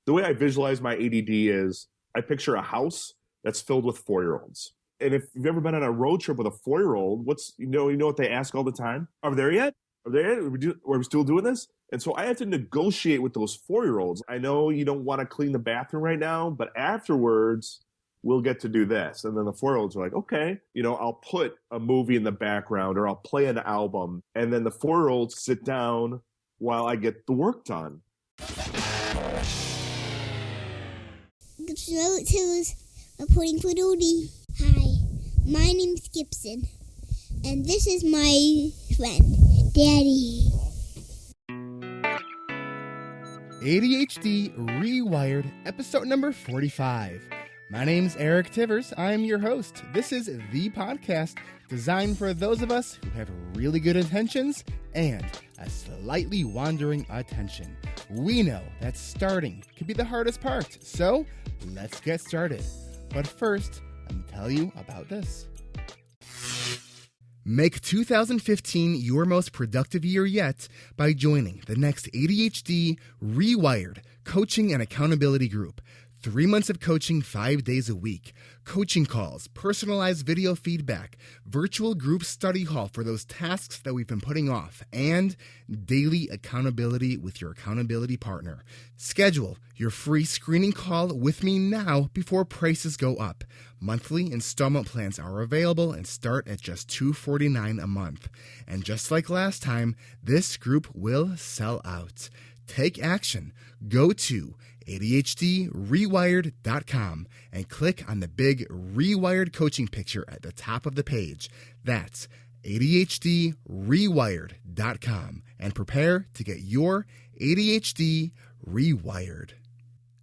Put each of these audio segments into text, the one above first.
The way I visualize my ADD is I picture a house that's filled with 4-year-olds. And if you've ever been on a road trip with a 4-year-old, you know what they ask all the time? Are we there yet? Are we there yet? Are we still doing this? And so I have to negotiate with those 4-year-olds. I know you don't want to clean the bathroom right now, but afterwards we'll get to do this. And then the 4-year-olds are like, okay, I'll put a movie in the background or I'll play an album. And then the 4-year-olds sit down while I get the work done. Reporting for duty. Hi, my name's Gibson, and this is my friend, Daddy. ADHD Rewired, episode number 45. My name's Eric Tivers. I'm your host. This is the podcast designed for those of us who have really good intentions and a slightly wandering attention. We know that starting can be the hardest part, so let's get started. But first, let me tell you about this. Make 2015 your most productive year yet by joining the next ADHD Rewired coaching and accountability group. 3 months of coaching 5 days a week, coaching calls, personalized video feedback, virtual group study hall for those tasks that we've been putting off, and daily accountability with your accountability partner. Schedule your free screening call with me now before prices go up. Monthly installment plans are available and start at just $249 a month. And just like last time, this group will sell out. Take action. Go to ADHDrewired.com and click on the big Rewired coaching picture at the top of the page. That's ADHDrewired.com and prepare to get your ADHD rewired.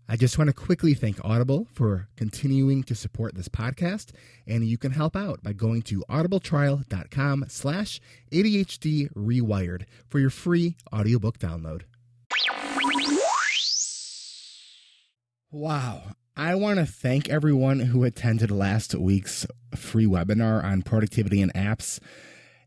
I just want to quickly thank Audible for continuing to support this podcast, and you can help out by going to audibletrial.com/ADHDrewired for your free audiobook download. Wow. I want to thank everyone who attended last week's free webinar on productivity and apps,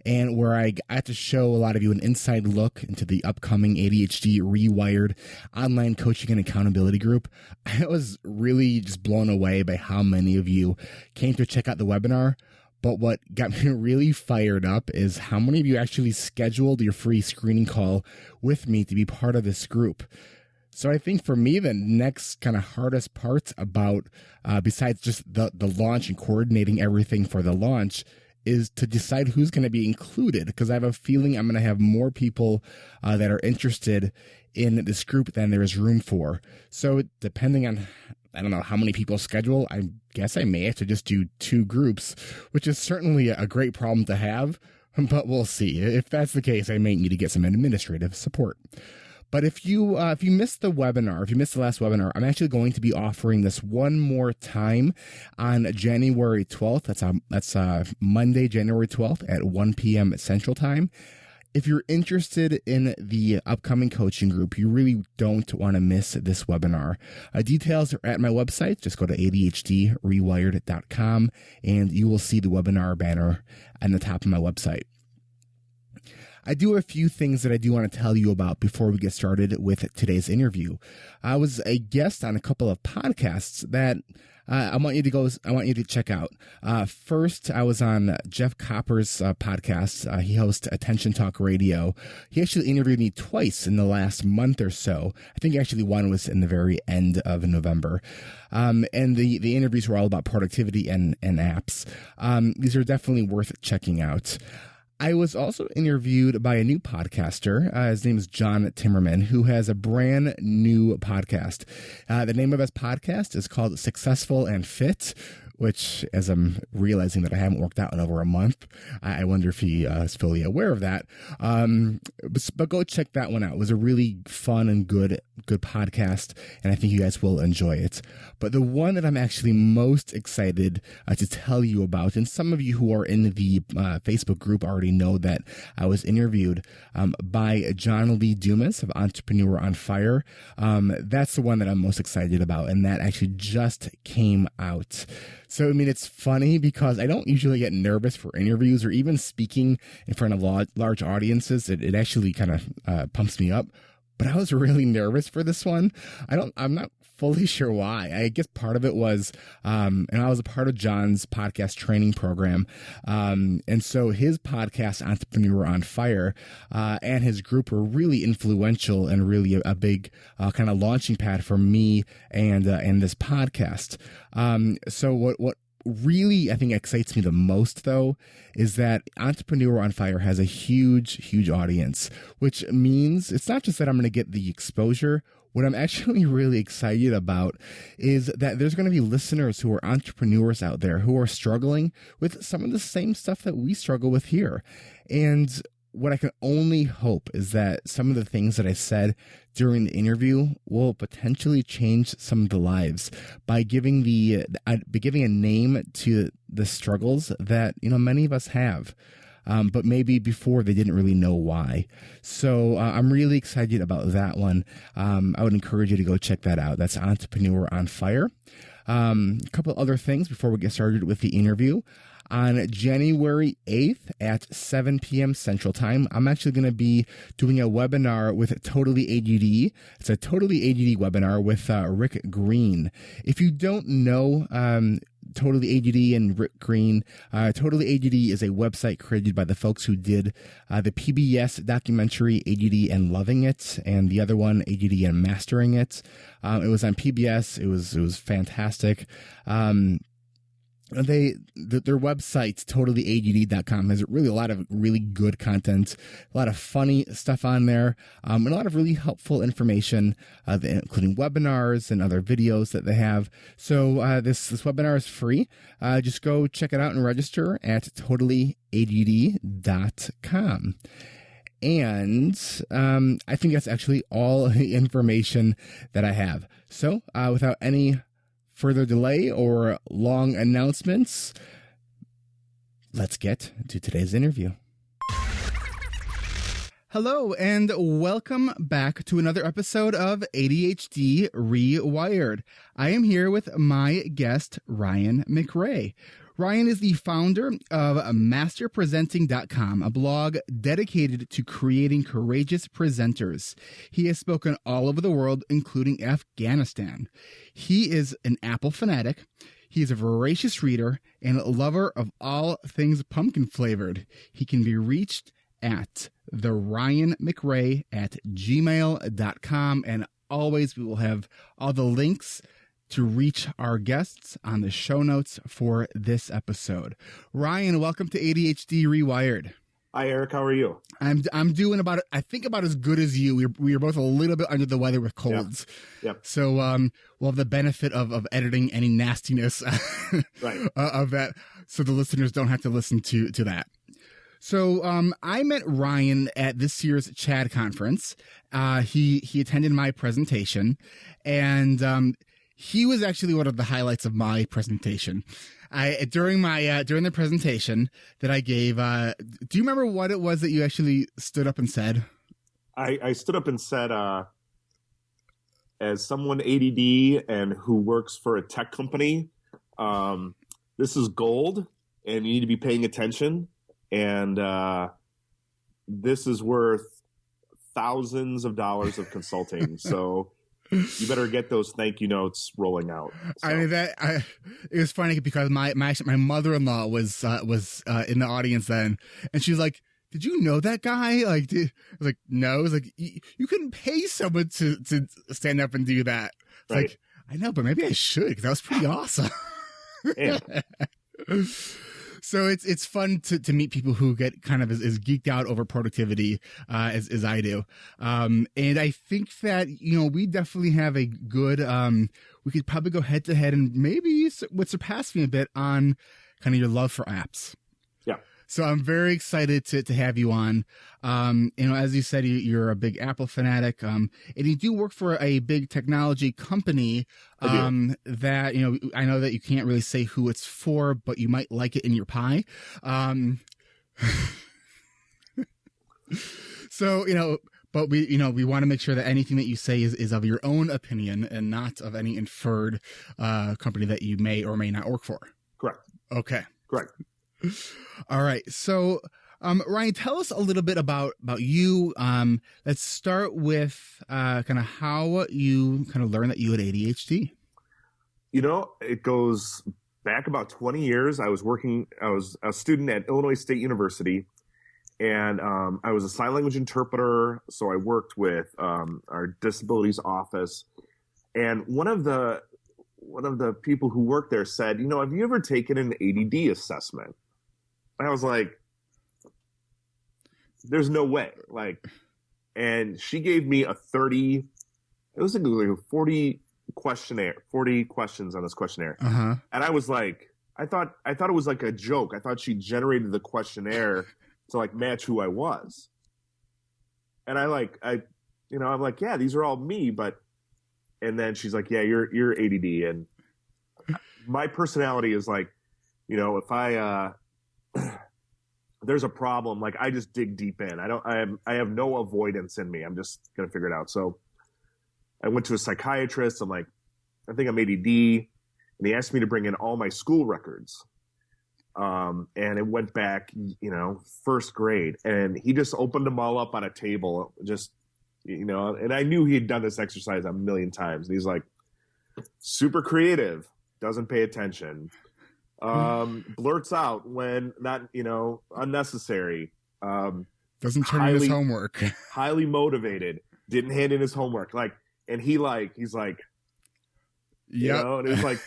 and where I got to show a lot of you an inside look into the upcoming ADHD Rewired online coaching and accountability group. I was really just blown away by how many of you came to check out the webinar. But what got me really fired up is how many of you actually scheduled your free screening call with me to be part of this group. So I think for me, the next kind of hardest part about, besides just the launch and coordinating everything for the launch, is to decide who's going to be included, because I have a feeling I'm going to have more people that are interested in this group than there is room for. So depending on, I don't know how many people schedule, I guess I may have to just do 2 groups, which is certainly a great problem to have, but we'll see. If that's the case, I may need to get some administrative support. But if you missed the webinar, if you missed the last webinar, I'm actually going to be offering this one more time on January 12th. That's Monday, January 12th at 1 p.m. Central Time. If you're interested in the upcoming coaching group, you really don't want to miss this webinar. Details are at my website. Just go to ADHDrewired.com and you will see the webinar banner on the top of my website. I do have a few things that I do want to tell you about before we get started with today's interview. I was a guest on a couple of podcasts that I want you to check out. First, I was on Jeff Copper's podcast. He hosts Attention Talk Radio. He actually interviewed me twice in the last month or so. I think actually one was in the very end of November. And the interviews were all about productivity and apps. These are definitely worth checking out. I was also interviewed by a new podcaster. His name is John Timmerman, who has a brand new podcast. The name of his podcast is called Successful and Fit, which, as I'm realizing that I haven't worked out in over a month, I wonder if he is fully aware of that. But go check that one out. It was a really fun and good podcast, and I think you guys will enjoy it. But the one that I'm actually most excited to tell you about, and some of you who are in the Facebook group already know that I was interviewed by John Lee Dumas of Entrepreneur on Fire. That's the one that I'm most excited about, and that actually just came out. So, I mean, it's funny because I don't usually get nervous for interviews or even speaking in front of large audiences. It actually kind of pumps me up. but I was really nervous for this one. I'm not fully sure why. I guess part of it was, and I was a part of John's podcast training program. And so his podcast, Entrepreneur on Fire, and his group were really influential and really a big kind of launching pad for me and this podcast. So what really, I think, excites me the most, though, is that Entrepreneur on Fire has a huge audience, which means it's not just that I'm going to get the exposure. What I'm actually really excited about is that there's going to be listeners who are entrepreneurs out there who are struggling with some of the same stuff that we struggle with here. And what I can only hope is that some of the things that I said during the interview will potentially change some of the lives by giving a name to the struggles that, many of us have. But maybe before they didn't really know why. So I'm really excited about that one. I would encourage you to go check that out. That's Entrepreneur on Fire. A couple other things before we get started with the interview. On January 8th at 7 p.m. Central Time, I'm actually going to be doing a webinar with Totally ADD. It's a Totally ADD webinar with Rick Green. If you don't know Totally ADD and Rick Green, Totally ADD is a website created by the folks who did the PBS documentary ADD and Loving It, and the other one, ADD and Mastering It. It was on PBS. It was fantastic. Their website, totallyADD.com, has really a lot of really good content, a lot of funny stuff on there, and a lot of really helpful information, including webinars and other videos that they have. So this webinar is free. Just go check it out and register at totallyADD.com. And I think that's actually all the information that I have. So without any further delay or long announcements, let's get to today's interview. Hello, and welcome back to another episode of ADHD Rewired. I am here with my guest, Ryan McRae. Ryan is the founder of MasterPresenting.com, a blog dedicated to creating courageous presenters. He has spoken all over the world, including Afghanistan. He is an Apple fanatic. He is a voracious reader and a lover of all things pumpkin flavored. He can be reached at theryanmcrae@gmail.com, and always we will have all the links to reach our guests on the show notes for this episode. Ryan, welcome to ADHD Rewired. Hi, Eric. How are you? I'm doing about as good as you. We are both a little bit under the weather with colds. Yep. So we'll have the benefit of editing any nastiness right. Of that, so the listeners don't have to listen to that. So I met Ryan at this year's CHAD conference. He attended my presentation, and he was actually one of the highlights of my presentation. During the presentation that I gave, do you remember what it was that you actually stood up and said? I stood up and said, as someone ADD and who works for a tech company, this is gold, and you need to be paying attention. And this is worth thousands of dollars of consulting. So you better get those thank you notes rolling out. So. I mean, it was funny because my mother-in-law was in the audience then, and she was like, "Did you know that guy?" I was like, "No." I was like, "You couldn't pay someone to stand up and do that." It's right. Like, I know, but maybe I should, because that was pretty awesome. Yeah. So it's fun to meet people who get kind of as geeked out over productivity as I do. And I think that, we definitely have a good, we could probably go head to head and maybe would surpass me a bit on kind of your love for apps. Yeah. So I'm very excited to have you on. As you said, you're a big Apple fanatic, and you do work for a big technology company that, I know that you can't really say who it's for, but you might like it in your pie. So, but we want to make sure that anything that you say is of your own opinion and not of any inferred company that you may or may not work for. Correct. Okay. Correct. All right. So Ryan, tell us a little bit about you. Let's start with kind of how you kind of learned that you had ADHD. It goes back about 20 years. I was a student at Illinois State University, and I was a sign language interpreter. So I worked with our disabilities office, and one of the people who worked there said, have you ever taken an ADD assessment? And I was like, there's no way. And she gave me it was like a 40 questions on this questionnaire. Uh-huh. And I was like, I thought it was like a joke. I thought she generated the questionnaire to match who I was. And I'm like, yeah, these are all me, and then she's like, yeah, you're ADD. And my personality is if I, there's a problem, I just dig deep in. I have no avoidance in me. I'm just going to figure it out. So I went to a psychiatrist. I'm like, I think I'm ADD. And he asked me to bring in all my school records. And it went back, first grade. And he just opened them all up on a table, and I knew he had done this exercise a million times. And he's like, super creative, doesn't pay attention, blurts out when not, unnecessary, doesn't turn in his homework, highly motivated, didn't hand in his homework. And he's like, yeah. And it was like,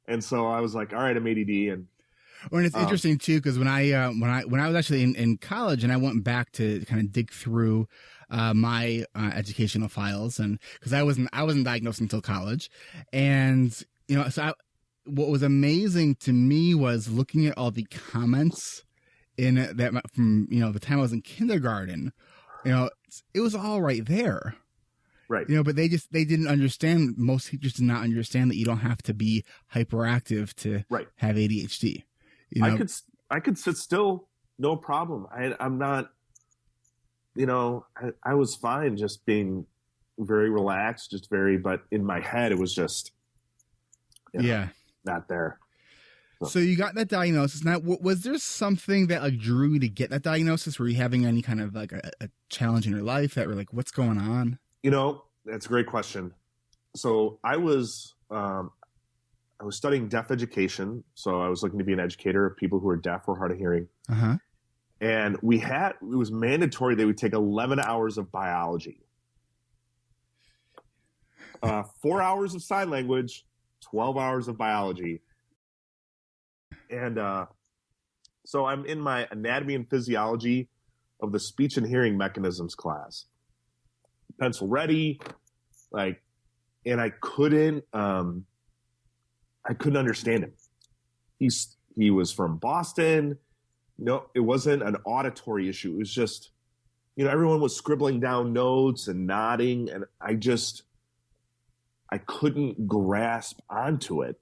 and so I was like, all right, I'm ADD. And it's interesting too, because when I was actually in college, and I went back to kind of dig through my educational files, and because I wasn't diagnosed until college, and what was amazing to me was looking at all the comments in that from the time I was in kindergarten. It was all right there. Right. But they didn't understand. Most teachers did not understand that you don't have to be hyperactive to have ADHD. I could sit still, no problem. I'm not, I was fine just being very relaxed, but in my head, it was just, not there. So you got that diagnosis. Now, was there something that drew you to get that diagnosis? Were you having any kind of a challenge in your life that were like, what's going on? That's a great question. So I was studying deaf education. So I was looking to be an educator of people who are deaf or hard of hearing. Uh-huh. And it was mandatory they would take 11 hours of biology, 4 hours of sign language, 12 hours of biology. And so I'm in my anatomy and physiology of the speech and hearing mechanisms class. Pencil ready, and I couldn't understand him. He was from Boston. No, it wasn't an auditory issue. It was just, everyone was scribbling down notes and nodding, and I couldn't grasp onto it.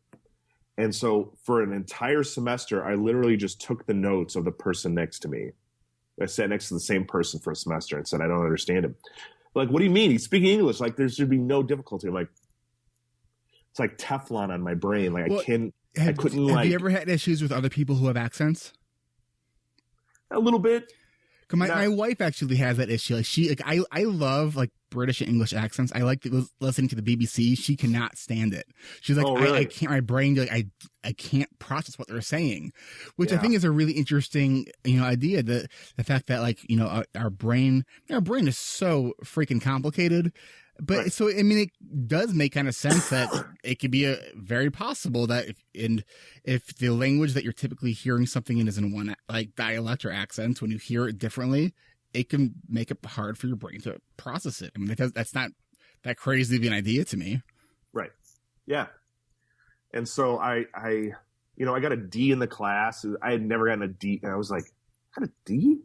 And so for an entire semester, I literally just took the notes of the person next to me. I sat next to the same person for a semester and said, I don't understand him. What do you mean? He's speaking English. There should be no difficulty. I'm like, it's like Teflon on my brain. I couldn't. Have you ever had issues with other people who have accents? A little bit. My wife actually has that issue. I love British and English accents. I like listening to the BBC. She cannot stand it. She's like, oh, really? I can't. My brain, I can't process what they're saying, which I think is a really interesting, idea. The fact that our brain is so freaking complicated. But so, it does make kind of sense that it could be very possible that if the language that you're typically hearing something in is in one dialect or accent, when you hear it differently, it can make it hard for your brain to process it. That's not that crazy of an idea to me. Right. Yeah. And so I got a D in the class. I had never gotten a D. And I was like, I got a D?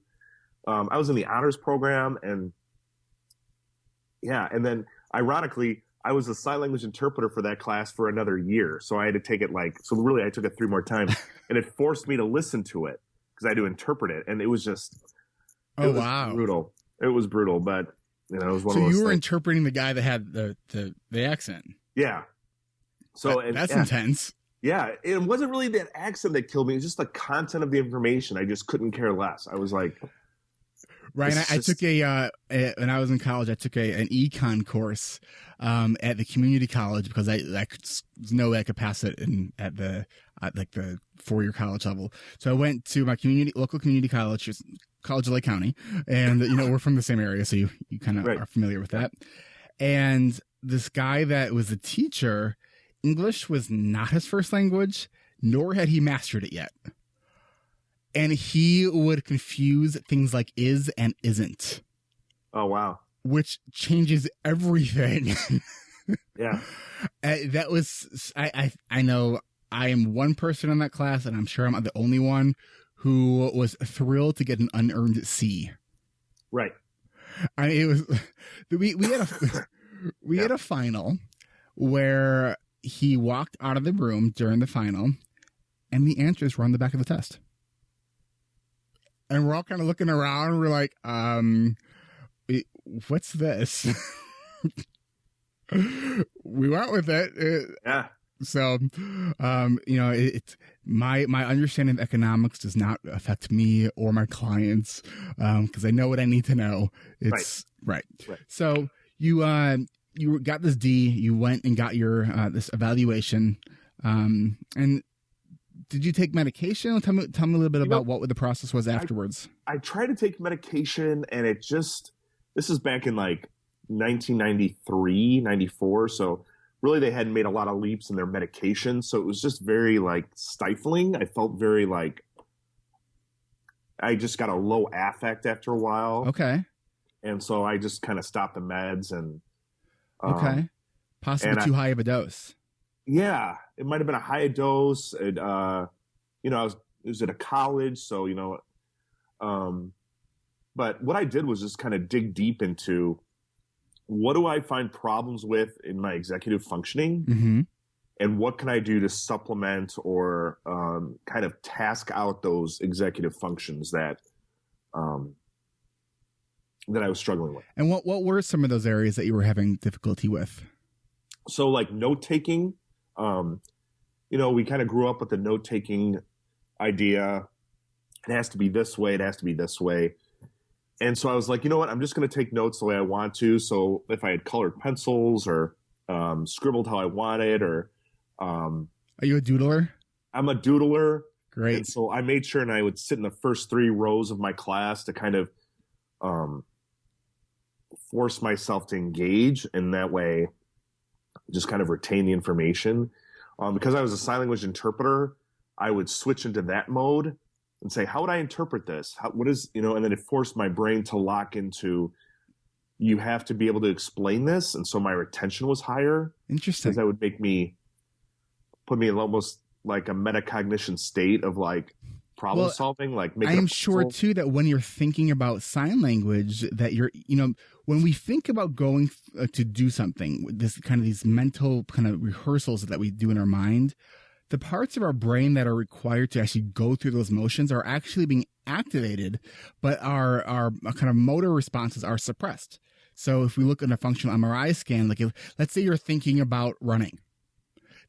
I was in the honors program, and and then ironically, I was a sign language interpreter for that class for another year. So I had to take it really I took it 3 more times, and it forced me to listen to it because I had to interpret it. And it was just, wow, brutal. It was brutal, but it was one so of those you were things. Interpreting the guy that had the accent. Yeah. So that's intense. Yeah, it wasn't really that accent that killed me. It was just the content of the information. I just couldn't care less. I was like, Right. this I is took when I was in college, I took an econ course at the community college because there's no way I could pass it at the like the 4-year college level. So I went to my local community college, just College of Lake County, and we're from the same area, so you kind of right. are familiar with that. And this guy that was a teacher, English was not his first language, nor had he mastered it yet. And he would confuse things like is and isn't. Oh, wow. Which changes everything. Yeah. That was, I know I am one person in that class, and I'm sure I'm the only one who was thrilled to get an unearned C. Right. It was, we had a final where he walked out of the room during the final, and the answers were on the back of the test. And we're all kind of looking around. And we're like, what's this? We went with it. Yeah. So, my understanding of economics does not affect me or my clients because I know what I need to know. It's right. So you got this D. You went and got your this evaluation, and did you take medication? Tell me a little bit about what the process was afterwards. I tried to take medication, and this is back in like 1993, 94. So really they hadn't made a lot of leaps in their medication. So it was just very like stifling. I felt very like I just got a low affect after a while. Okay. And so I just kind of stopped the meds and possibly too high of a dose. Yeah, it might have been a high dose. It, I was at a college, so but what I did was just kind of dig deep into what do I find problems with in my executive functioning, and what can I do to supplement or kind of task out those executive functions that that I was struggling with. And what were some of those areas that you were having difficulty with? So like note taking. We kind of grew up with the note-taking idea. It has to be this way. It has to be this way. And so I was like, you know what? I'm just going to take notes the way I want to. So if I had colored pencils or scribbled how I wanted or... Are you a doodler? I'm a doodler. Great. And so I made sure and I would sit in the first 3 rows of my class to kind of force myself to engage. And that way... just kind of retain the information. Because I was a sign language interpreter, I would switch into that mode and say, how would I interpret this? And then it forced my brain to lock into, you have to be able to explain this. And so my retention was higher. Interesting. Because that would put me in almost like a metacognition state of like problem solving. Like I am sure too that when you're thinking about sign language that when we think about going to do something, these mental kind of rehearsals that we do in our mind, the parts of our brain that are required to actually go through those motions are actually being activated, but our kind of motor responses are suppressed. So if we look at a functional MRI scan, like let's say you're thinking about running,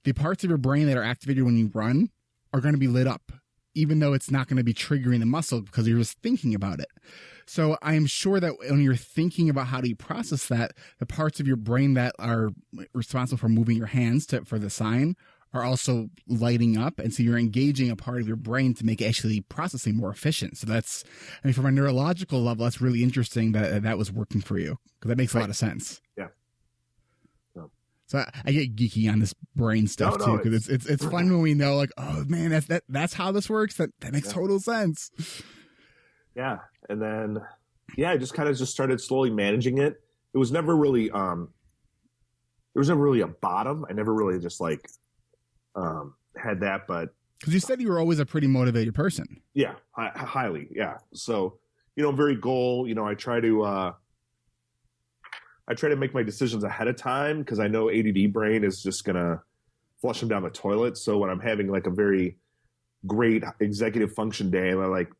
the parts of your brain that are activated when you run are going to be lit up, even though it's not going to be triggering the muscle because you're just thinking about it. So I am sure that when you're thinking about how do you process that, the parts of your brain that are responsible for moving your hands for the sign are also lighting up. And so you're engaging a part of your brain to make actually processing more efficient. So from a neurological level, that's really interesting that was working for you because that makes a lot of sense. Yeah. So I get geeky on this brain stuff too because it's fun when we know like, oh man, that's how this works. That makes total sense. Yeah, and then I just kind of started slowly managing it. It was never really there was never really a bottom. I never really just like had that, but because you said you were always a pretty motivated person. Yeah, highly. Yeah, so I'm very goal. I try to make my decisions ahead of time because I know ADD brain is just going to flush them down the toilet. So when I'm having like a very great executive function day, I like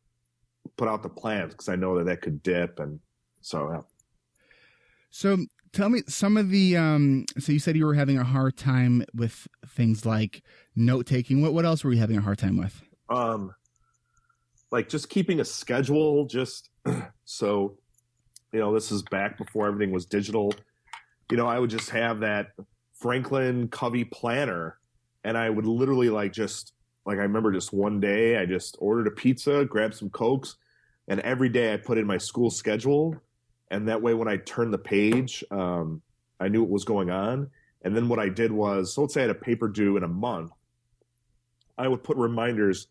put out the plans because I know that could dip. And so, yeah. So tell me some of the, so you said you were having a hard time with things like note taking. What else were you having a hard time with? Like just keeping a schedule, so, this is back before everything was digital. I would just have that Franklin Covey planner, and I would literally I remember just one day I just ordered a pizza, grabbed some Cokes, and every day I put in my school schedule. And that way when I turned the page, I knew what was going on. And then what I did was, so let's say I had a paper due in a month, I would put reminders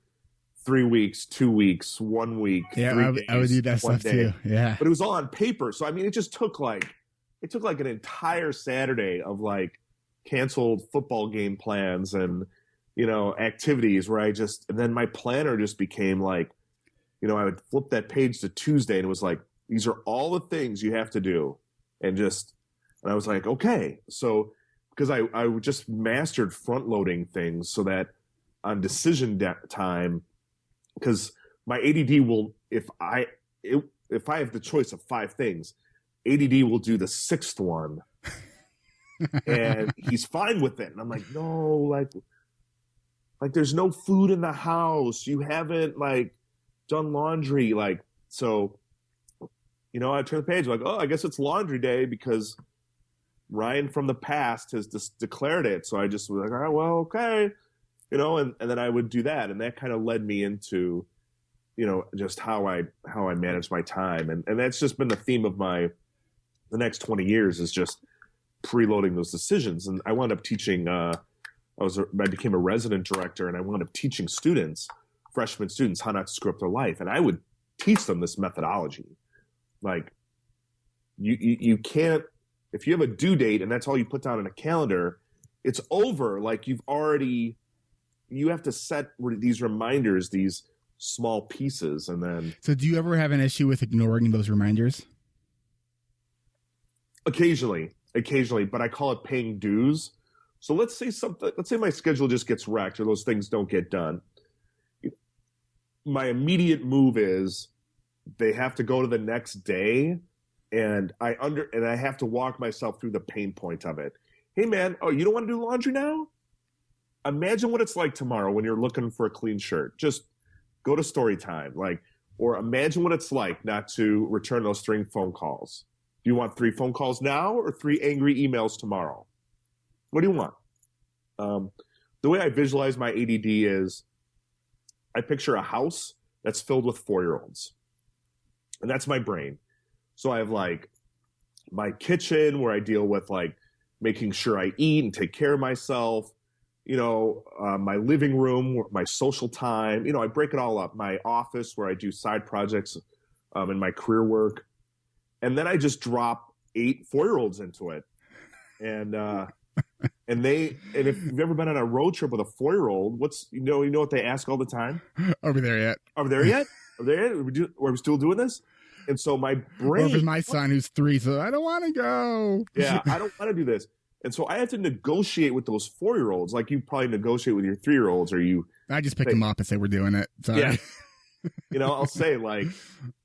3 weeks, 2 weeks, 1 week, 3 days. I would do that stuff day. too. Yeah. But it was all on paper. So, it just took an entire Saturday of canceled football game plans and, activities where and then my planner just became I would flip that page to Tuesday and it was these are all the things you have to do. And I was like, okay. So, because I just mastered front loading things so that on decision time, because my ADD will, if I have the choice of 5 things, ADD will do the 6th one. And he's fine with it. And I'm like, no, there's no food in the house. You haven't done laundry. So, I turn the page oh, I guess it's laundry day because Ryan from the past has just declared it. So I just was like, all right, well, okay. And then I would do that. And that kind of led me into, just how I manage my time. And that's just been the theme of the next 20 years is just preloading those decisions. And I wound up teaching, I became a resident director and I wound up teaching freshman students how not to screw up their life. And I would teach them this methodology. You can't, if you have a due date and that's all you put down on a calendar, it's over. You have to set these reminders, these small pieces. And then. So do you ever have an issue with ignoring those reminders? Occasionally, but I call it paying dues. So let's say my schedule just gets wrecked or those things don't get done. My immediate move is they have to go to the next day and I have to walk myself through the pain point of it. Hey man, oh, you don't want to do laundry now? Imagine what it's like tomorrow when you're looking for a clean shirt. Just go to story time. Or imagine what it's like not to return those 3 phone calls. Do you want 3 phone calls now or 3 angry emails tomorrow? What do you want? The way I visualize my ADD is I picture a house that's filled with 4-year-olds. And that's my brain. So I have my kitchen where I deal with making sure I eat and take care of myself. My living room, my social time. I break it all up. My office where I do side projects in my career work. And then I just drop 8 4-year-olds into it. And if you've ever been on a road trip with a 4-year-old, you know what they ask all the time? Are we there yet? Are we there yet? Are we still doing this? And so my brain. Or if it's my son who's 3, so I don't want to go. Yeah, I don't want to do this. And so I have to negotiate with those 4-year-olds, like you probably negotiate with your 3-year-olds, or you. I just pick them up and say we're doing it. Sorry. Yeah. I'll say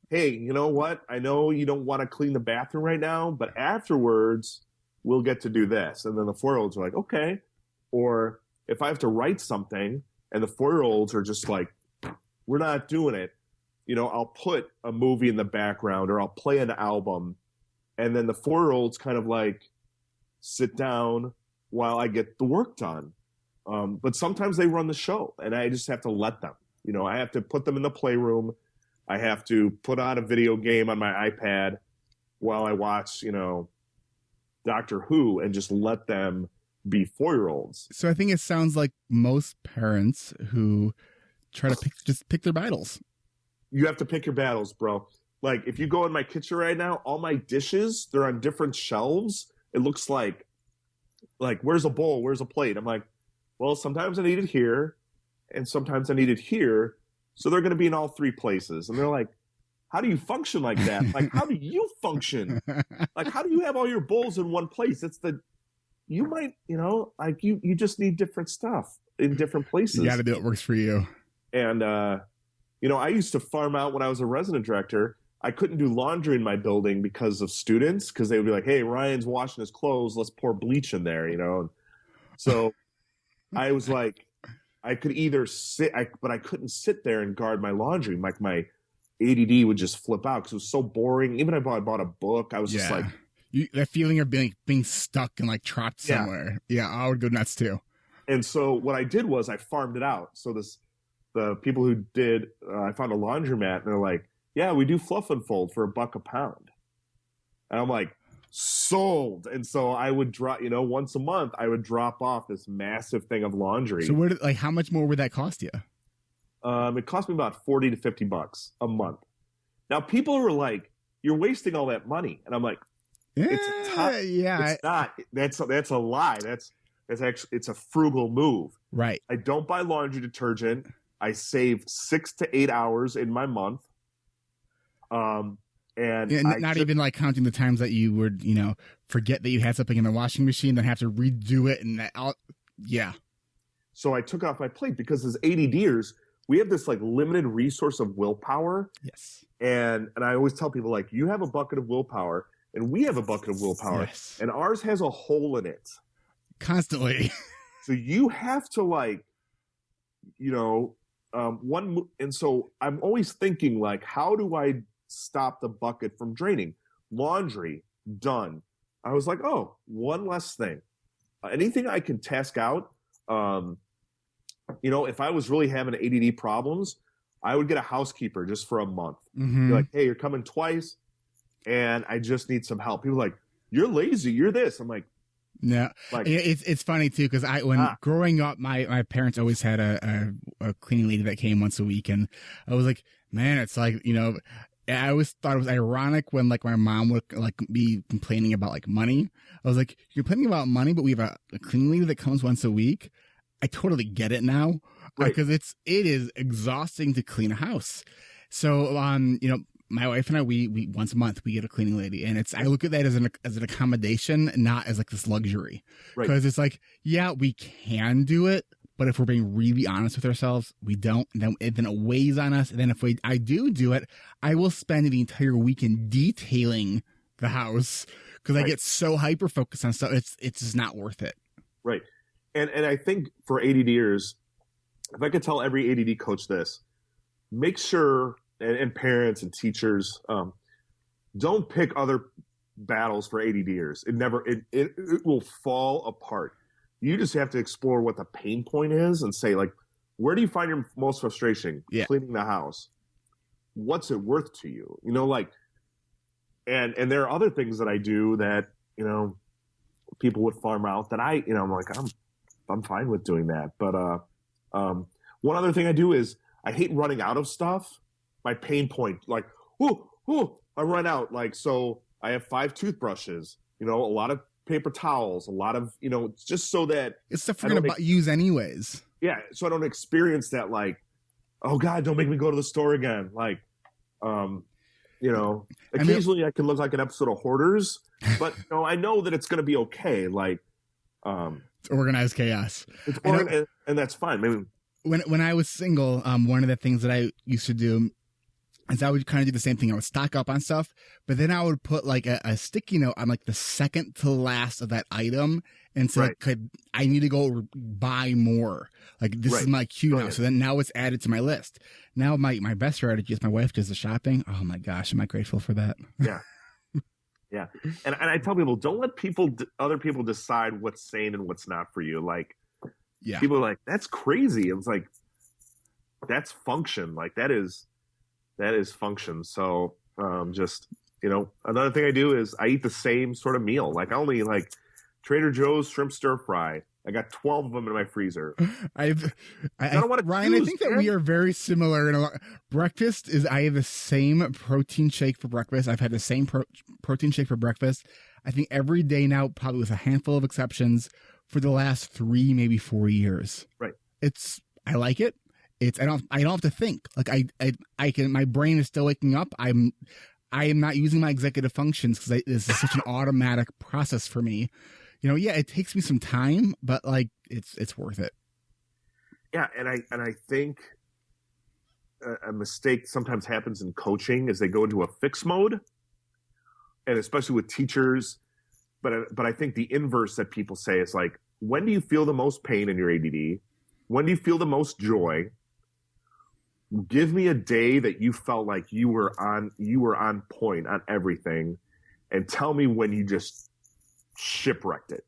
hey, you know what? I know you don't want to clean the bathroom right now, but afterwards we'll get to do this. And then the 4-year-olds are like, okay. Or if I have to write something and the 4-year-olds are just we're not doing it. I'll put a movie in the background or I'll play an album. And then the 4-year-olds kind of sit down while I get the work done. But sometimes they run the show and I just have to let them. I have to put them in the playroom. I have to put on a video game on my iPad while I watch, Doctor Who and just let them be 4-year-olds. So I think it sounds like most parents who try to pick their battles. You have to pick your battles, bro. If you go in my kitchen right now, all my dishes, they're on different shelves. It looks like where's a bowl? Where's a plate? I'm like, well, sometimes I need it here and sometimes I need it here. So they're going to be in all 3 places. And they're like, how do you function like that? How do you function? How do you have all your bowls in one place? You might, you just need different stuff in different places. You got to do what works for you. And, I used to farm out when I was a resident director. I couldn't do laundry in my building because of students, because they would be like, hey, Ryan's washing his clothes, let's pour bleach in there, you know. So I was like, I could either but I couldn't sit there and guard my laundry. Like my ADD would just flip out because it was so boring. Even if I bought a book, I was just like, that feeling of being stuck and like trapped somewhere. Yeah, I would go nuts too. And so what I did was I farmed it out. So the people who did, I found a laundromat, and they're like, yeah, we do fluff and fold for $1 a pound. And I'm like, sold. And so I would drop, once a month, I would drop off this massive thing of laundry. So how much more would that cost you? It cost me about $40 to $50 a month. Now people were like, you're wasting all that money. And I'm like, it's not. That's a lie. That's actually, it's a frugal move. Right. I don't buy laundry detergent. I save 6 to 8 hours in my month. And not even like counting the times that you would, forget that you had something in the washing machine, then have to redo it. And So I took off my plate because as ADDers, we have this like limited resource of willpower. Yes. And I always tell people, like, you have a bucket of willpower and we have a bucket of willpower, yes, and ours has a hole in it. Constantly. So you have to and so I'm always thinking, like, how do I stop the bucket from draining? Laundry, done. I was like, oh, one less thing. Anything I can task out. If I was really having ADD problems, I would get a housekeeper just for a month. Mm-hmm. Be like, hey, you're coming twice, and I just need some help. People are like, you're lazy, you're this. I'm like, no. Like, it's funny too, because growing up, my parents always had a cleaning lady that came once a week, and I was like, man, it's like, I always thought it was ironic when like my mom would like be complaining about like money. I was like, you're complaining about money, but we have a cleaning lady that comes once a week. I totally get it now, because it is exhausting to clean a house. So my wife and I, we once a month we get a cleaning lady, and I look at that as an accommodation, not as like this luxury, because it's like, yeah, we can do it, but if we're being really honest with ourselves, we don't. And then it weighs on us. And then if I do it, I will spend the entire weekend detailing the house because I get so hyper focused on stuff. It's just not worth it. Right. And I think for ADDers, if I could tell every ADD coach this, make sure, and parents and teachers, don't pick other battles for ADDers. It will fall apart. You just have to explore what the pain point is and say, like, where do you find your most frustration? Yeah. Cleaning the house. What's it worth to you? And there are other things that I do that, people would farm out that I'm like, I'm fine with doing that. But one other thing I do is I hate running out of stuff. My pain point, like, I run out. Like, so I have 5 toothbrushes, a lot of paper towels, a lot of, just so that it's stuff we're going to use anyways. Yeah. So I don't experience that, like, oh God, don't make me go to the store again. Like, occasionally I can look like an episode of Hoarders, but I know that it's going to be okay. Like, it's organized chaos. It's and that's fine. Maybe when I was single, one of the things that I used to do is I would kind of do the same thing. I would stock up on stuff, but then I would put like a sticky note on like the second to last of that item, and say, I need to go buy more. Like, this is my cue now. So then now it's added to my list. Now my best strategy is my wife does the shopping. Oh my gosh, am I grateful for that? Yeah. Yeah. And I tell people, don't let other people decide what's sane and what's not for you. Like, people are like, that's crazy. It's like, that's function. Like, that is function. So another thing I do is I eat the same sort of meal. Like, I only like Trader Joe's shrimp stir fry. I got 12 of them in my freezer. I don't want to. Ryan, I think that we are very similar. Breakfast is, I have the same protein shake for breakfast. I've had the same protein shake for breakfast, I think, every day now, probably with a handful of exceptions, for the last 3, maybe 4 years. Right. I like it. I don't have to think. Like, I can, my brain is still waking up. I am not using my executive functions because this is such an automatic process for me. It takes me some time, but like, it's worth it. Yeah. And I think a mistake sometimes happens in coaching is they go into a fix mode, and especially with teachers. But I think the inverse that people say is like, when do you feel the most pain in your ADD? When do you feel the most joy? Give me a day that you felt like you were on point on everything, and tell me when you just shipwrecked it.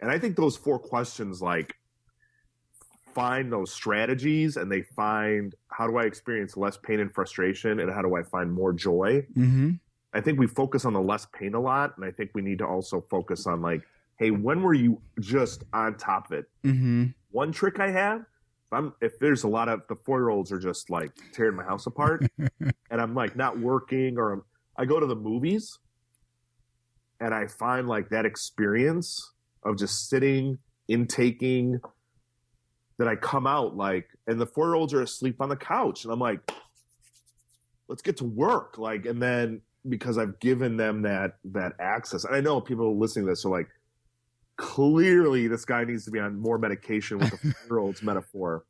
And I think those 4 questions like find those strategies, and they find, how do I experience less pain and frustration, and how do I find more joy? Mm-hmm. I think we focus on the less pain a lot, and I think we need to also focus on like, hey, when were you just on top of it? Mm-hmm. One trick I have, if there's a lot of the 4-year-olds are just like tearing my house apart, and I'm like not working, or I go to the movies, and I find like that experience of just sitting, intaking, that I come out like, and the 4-year-olds are asleep on the couch, and I'm like, let's get to work, like, and then because I've given them that access, and I know people listening to this are like, clearly this guy needs to be on more medication with the 4-year-old's metaphor.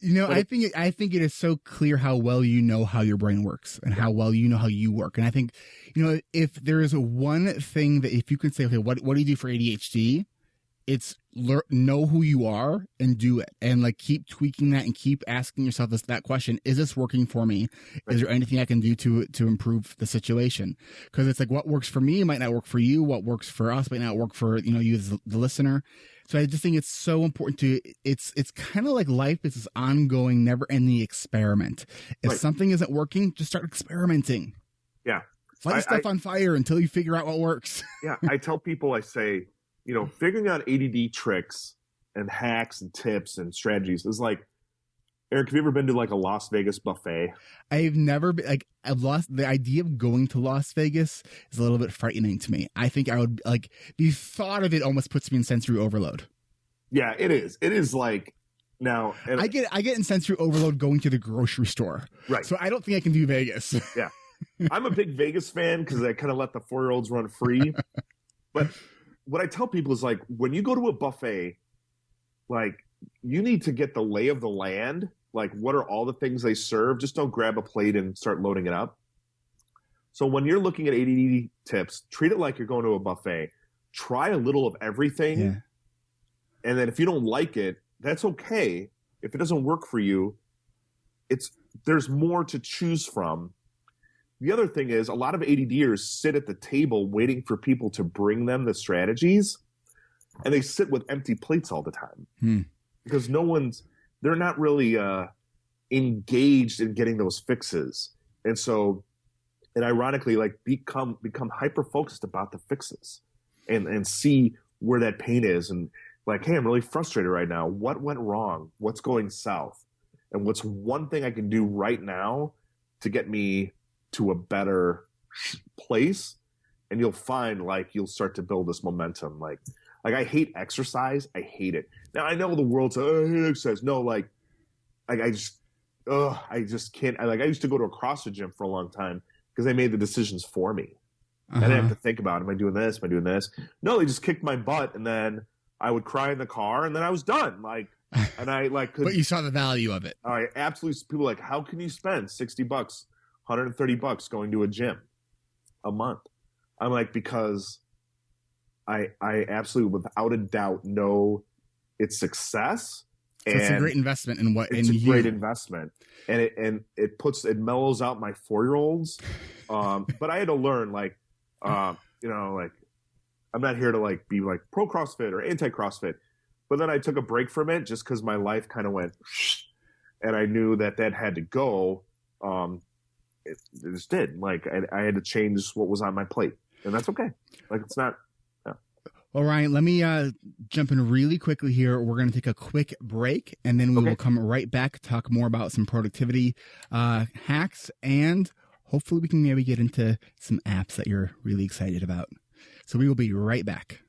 You know, I think it is so clear how well you know how your brain works and how well you know how you work. And I think, you know, if there is one thing that if you could say, okay, what do you do for ADHD? It's know who you are and do it, and like keep tweaking that and keep asking yourself that question: is this working for me? Is there anything I can do to improve the situation? Because it's like what works for me might not work for you. What works for us might not work for you as the listener. So I just think it's so important it's kind of like life is this ongoing, never-ending experiment. If something isn't working, just start experimenting. Yeah, light stuff on fire until you figure out what works. Yeah, I tell people, I say, figuring out ADD tricks and hacks and tips and strategies is like, Eric, have you ever been to like a Las Vegas buffet? I've never been, like, I've lost the idea of going to Las Vegas is a little bit frightening to me. I think I would like the thought of it almost puts me in sensory overload. Yeah, it is. It is like now. And I get in sensory overload going to the grocery store. Right. So I don't think I can do Vegas. Yeah. I'm a big Vegas fan because I kind of let the 4-year-olds run free. But what I tell people is like, when you go to a buffet, like you need to get the lay of the land. Like, what are all the things they serve? Just don't grab a plate and start loading it up. So when you're looking at ADD tips, treat it like you're going to a buffet. Try a little of everything. Yeah. And then if you don't like it, that's okay. If it doesn't work for you, there's more to choose from. The other thing is a lot of ADDers sit at the table waiting for people to bring them the strategies, and they sit with empty plates all the time because they're not really engaged in getting those fixes. And ironically, like become hyper focused about the fixes and see where that pain is. And like, hey, I'm really frustrated right now. What went wrong? What's going south? And what's one thing I can do right now to get me to a better place? And you'll find like you'll start to build this momentum. Like I hate exercise. I hate it. Now I know the world says, I hate exercise. No, I just can't. I used to go to a CrossFit gym for a long time because they made the decisions for me. I didn't have to think about, am I doing this? Am I doing this? No, they just kicked my butt, and then I would cry in the car, and then I was done. But you saw the value of it. I absolutely. People are like, how can you spend $60, $130 going to a gym a month? I'm like, because I absolutely, without a doubt, know its success. So it's a great investment in what it's a great investment, and it mellows out my 4-year-olds. But I had to learn, I'm not here to be pro CrossFit or anti CrossFit. But then I took a break from it just because my life kind of went, and I knew that had to go. It just did. I had to change what was on my plate, and that's okay. It's not. Well, Ryan, let me jump in really quickly here. We're going to take a quick break, and then we will come right back, talk more about some productivity hacks, and hopefully we can maybe get into some apps that you're really excited about. So we will be right back.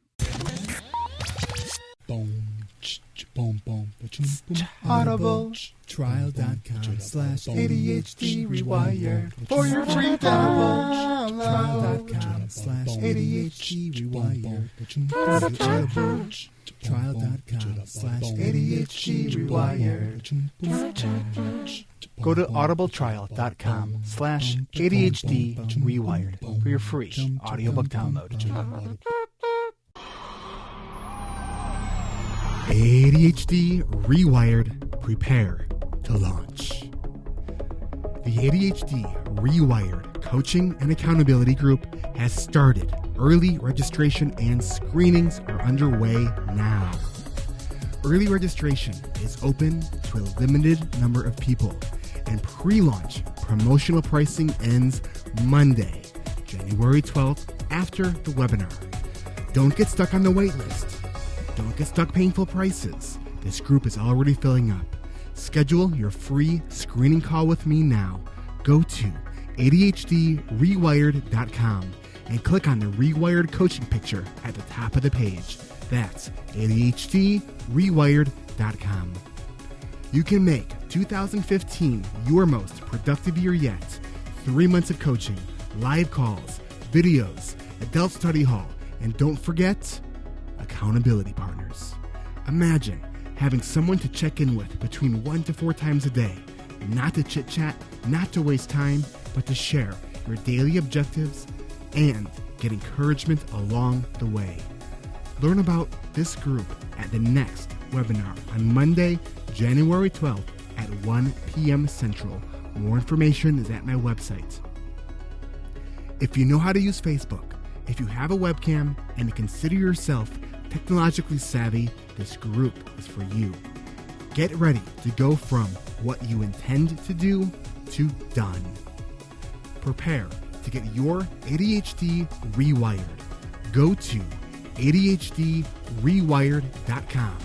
Audible trial.com/ADHD Rewired for your free download. Trial.com/ADHD Rewired. Trial.com/ADHD ADHD Rewired. Go to audibletrial.com/ADHD Rewired for your free audiobook download. ADHD Rewired, prepare to launch. The ADHD Rewired Coaching and Accountability Group has started. Early registration and screenings are underway now. Early registration is open to a limited number of people, and pre-launch promotional pricing ends Monday, January 12th, after the webinar. Don't get stuck on the wait list. Don't get stuck paying full prices. This group is already filling up. Schedule your free screening call with me now. Go to ADHDrewired.com and click on the Rewired coaching picture at the top of the page. That's ADHDrewired.com. You can make 2015 your most productive year yet. 3 months of coaching, live calls, videos, adult study hall, and don't forget, accountability partners. Imagine having someone to check in with between 1 to 4 times a day. Not to chit-chat, not to waste time, but to share your daily objectives and get encouragement along the way. Learn about this group at the next webinar on Monday, January 12th at 1 p.m. Central. More information is at my website. If you know how to use Facebook, if you have a webcam, and you consider yourself technologically savvy, this group is for you. Get ready to go from what you intend to do to done. Prepare to get your ADHD rewired. Go to ADHDrewired.com.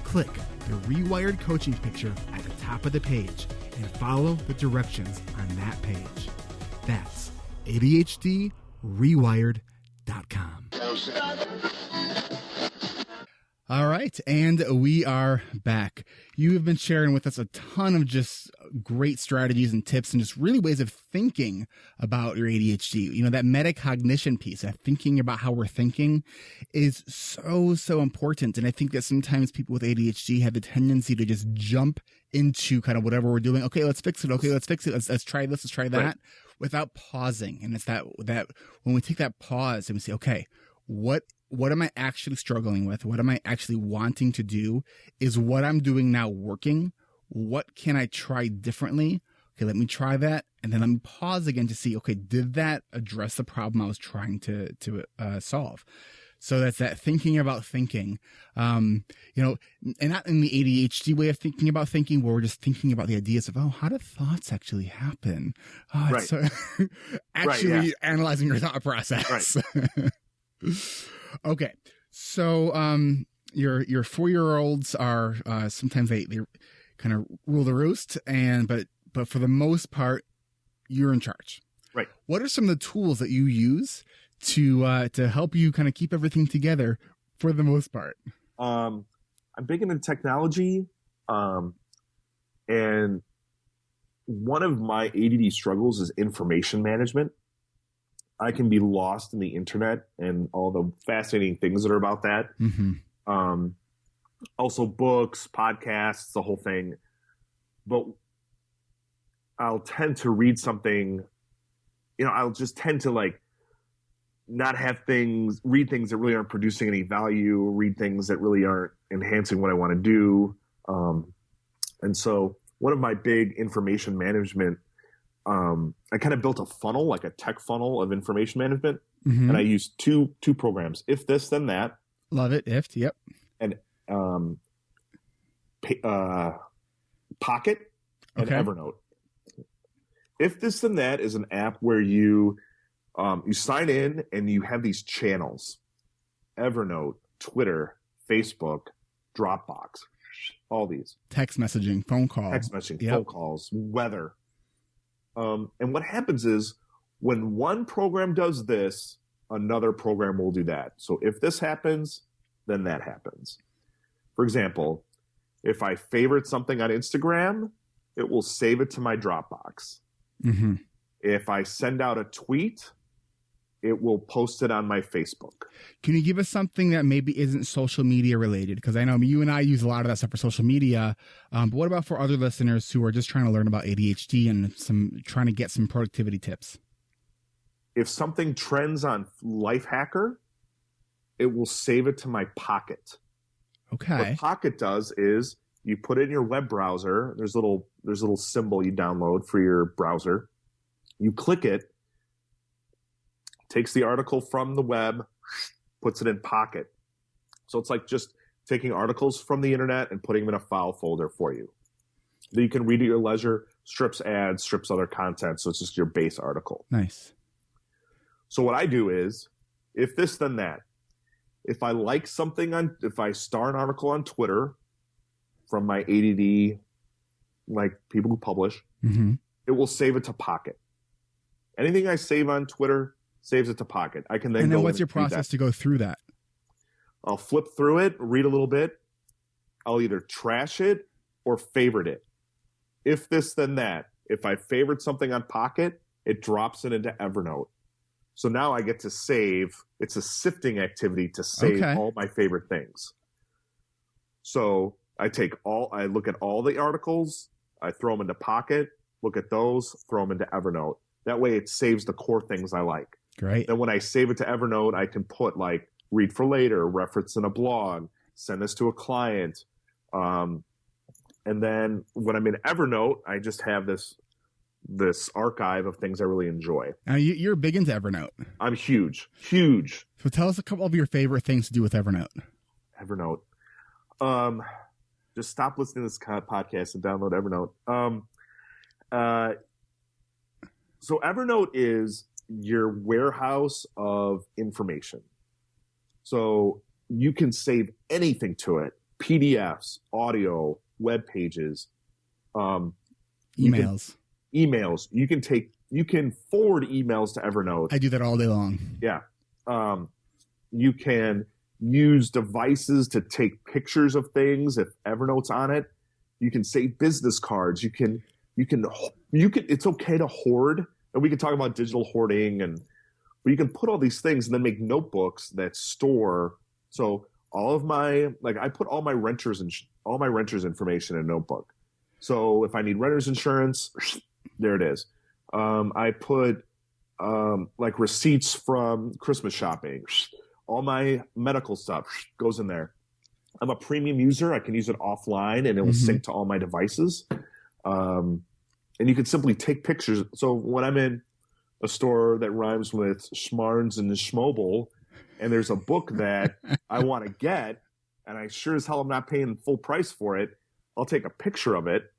Click the Rewired coaching picture at the top of the page and follow the directions on that page. That's ADHDrewired.com. All right, and we are back. You have been sharing with us a ton of just great strategies and tips and just really ways of thinking about your ADHD. You know, that metacognition piece, that thinking about how we're thinking is so important. And I think that sometimes people with ADHD have the tendency to just jump into kind of whatever we're doing. Okay, let's fix it. Okay, let's fix it. Let's try this. Let's try that, right, without pausing. And it's that when we take that pause and we say, okay, what am I actually struggling with? What am I actually wanting to do? Is what I'm doing now working? What can I try differently? Okay, let me try that. And then let me pause again to see, okay, did that address the problem I was trying to solve? So that's that thinking about thinking, you know, and not in the ADHD way of thinking about thinking, where we're just thinking about the ideas of, oh, how do thoughts actually happen? Right. So actually right, yeah. Analyzing your thought process. Right. Okay. So, your 4-year-olds are, sometimes they kind of rule the roost, but for the most part, you're in charge. Right. What are some of the tools that you use to help you kind of keep everything together for the most part? I'm big into technology. And one of my ADD struggles is information management. I can be lost in the internet and all the fascinating things that are about that. Mm-hmm. Also books, podcasts, the whole thing. But I'll tend to read something, you know, I'll just tend to like not read things that really aren't producing any value, read things that really aren't enhancing what I want to do. And so one of my big information management, I kind of built a funnel, like a tech funnel of information management. Mm-hmm. And I use two programs, If This, Then That. Love it. If, yep. And Pocket and Evernote. If This, Then That is an app where you sign in and you have these channels: Evernote, Twitter, Facebook, Dropbox, all these. Text messaging, phone calls. Phone calls, weather. And what happens is when one program does this, another program will do that. So if this happens, then that happens. For example, if I favorite something on Instagram, it will save it to my Dropbox. Mm-hmm. If I send out a tweet, it will post it on my Facebook. Can you give us something that maybe isn't social media related? Because I know you and I use a lot of that stuff for social media. But what about for other listeners who are just trying to learn about ADHD and trying to get some productivity tips? If something trends on Lifehacker, it will save it to my Pocket. Okay. What Pocket does is you put it in your web browser. There's a little symbol you download for your browser. You click it, takes the article from the web, puts it in Pocket. So it's like just taking articles from the internet and putting them in a file folder for you. Then you can read at your leisure, strips ads, strips other content. So it's just your base article. Nice. So what I do is, if this, then that. If I like something if I star an article on Twitter from my ADD, like people who publish, it will save it to Pocket. Anything I save on Twitter saves it to Pocket. I can then And then what's your process to go through that? I'll flip through it, read a little bit. I'll either trash it or favorite it. If this, then that. If I favorite something on Pocket, it drops it into Evernote. So now I get to save. It's a sifting activity to save all my favorite things. So I look at all the articles, I throw them into Pocket, look at those, throw them into Evernote. That way it saves the core things I like. Great. Then when I save it to Evernote, I can put like read for later, reference in a blog, send this to a client. And then when I'm in Evernote, I just have this archive of things I really enjoy. Now you're big into Evernote. I'm huge. So tell us a couple of your favorite things to do with Evernote. Evernote. Just stop listening to this podcast and download Evernote. So Evernote is your warehouse of information. So you can save anything to it. PDFs, audio, web pages, emails. You can forward emails to Evernote. I do that all day long. Yeah. You can use devices to take pictures of things if Evernote's on it. You can save business cards. You can it's okay to hoard, and we can talk about digital hoarding, but you can put all these things and then make notebooks that store. So all of I put all my renters information in a notebook. So if I need renter's insurance, there it is. I put receipts from Christmas shopping. All my medical stuff goes in there. I'm a premium user. I can use it offline and it will sync to all my devices. And you can simply take pictures. So when I'm in a store that rhymes with Schmarns and Schmobel, and there's a book that I want to get, and I sure as hell I'm not paying full price for it, I'll take a picture of it,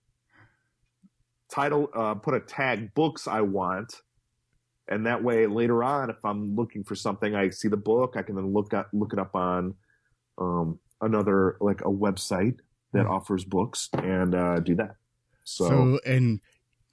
put a tag books I want, and that way later on, if I'm looking for something, I see the book, I can then look it up on another, like a website that offers books, and do that. So and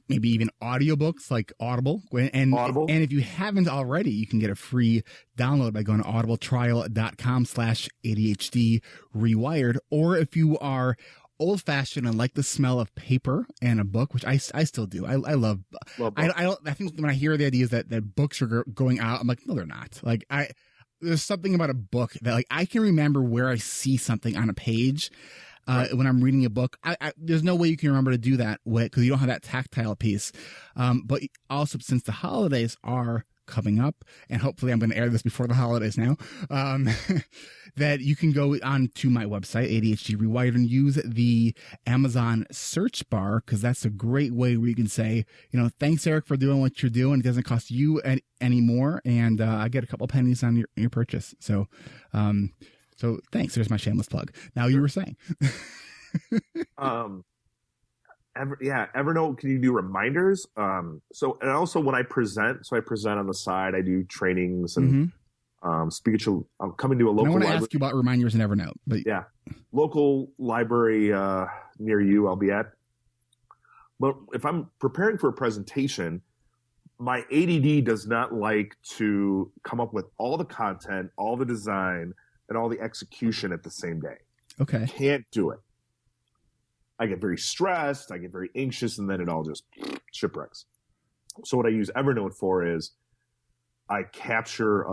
maybe even audiobooks like Audible. And if you haven't already, you can get a free download by going to audibletrial.com/ADHD rewired. Or if you are old fashioned and like the smell of paper and a book, which I still do. I love I think when I hear the ideas that books are going out, I'm like, no, they're not. Like there's something about a book that like I can remember where I see something on a page. When I'm reading a book, there's no way you can remember to do that because you don't have that tactile piece. But also, since the holidays are coming up, and hopefully I'm going to air this before the holidays now, that you can go on to my website, ADHD Rewired, and use the Amazon search bar, because that's a great way where you can say, thanks, Eric, for doing what you're doing. It doesn't cost you any more, and I get a couple pennies on your purchase. So thanks. There's my shameless plug. Now you were saying. Evernote, can you do reminders? And also when I present, I present on the side, I do trainings and I'll come into a local library. I want to ask you about reminders in Evernote. But yeah, local library near you I'll be at. But if I'm preparing for a presentation, my ADD does not like to come up with all the content, all the design, and all the execution at the same day. Okay. Can't do it. I get very stressed, I get very anxious, and then it all just shipwrecks. So what I use Evernote for is I capture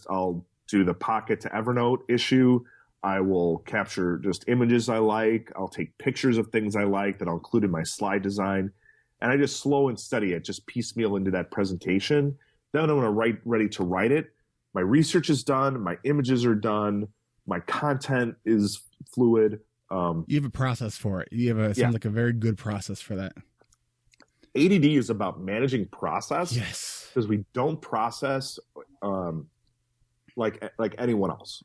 I'll do the Pocket to Evernote issue. I will capture just images I like. I'll take pictures of things I like that I'll include in my slide design. And I just slow and steady it, just piecemeal into that presentation. Then I'm ready to write it. My research is done. My images are done. My content is fluid. You have a process for it. You have sounds like a very good process for that. ADD is about managing process. Yes. Because we don't process like anyone else.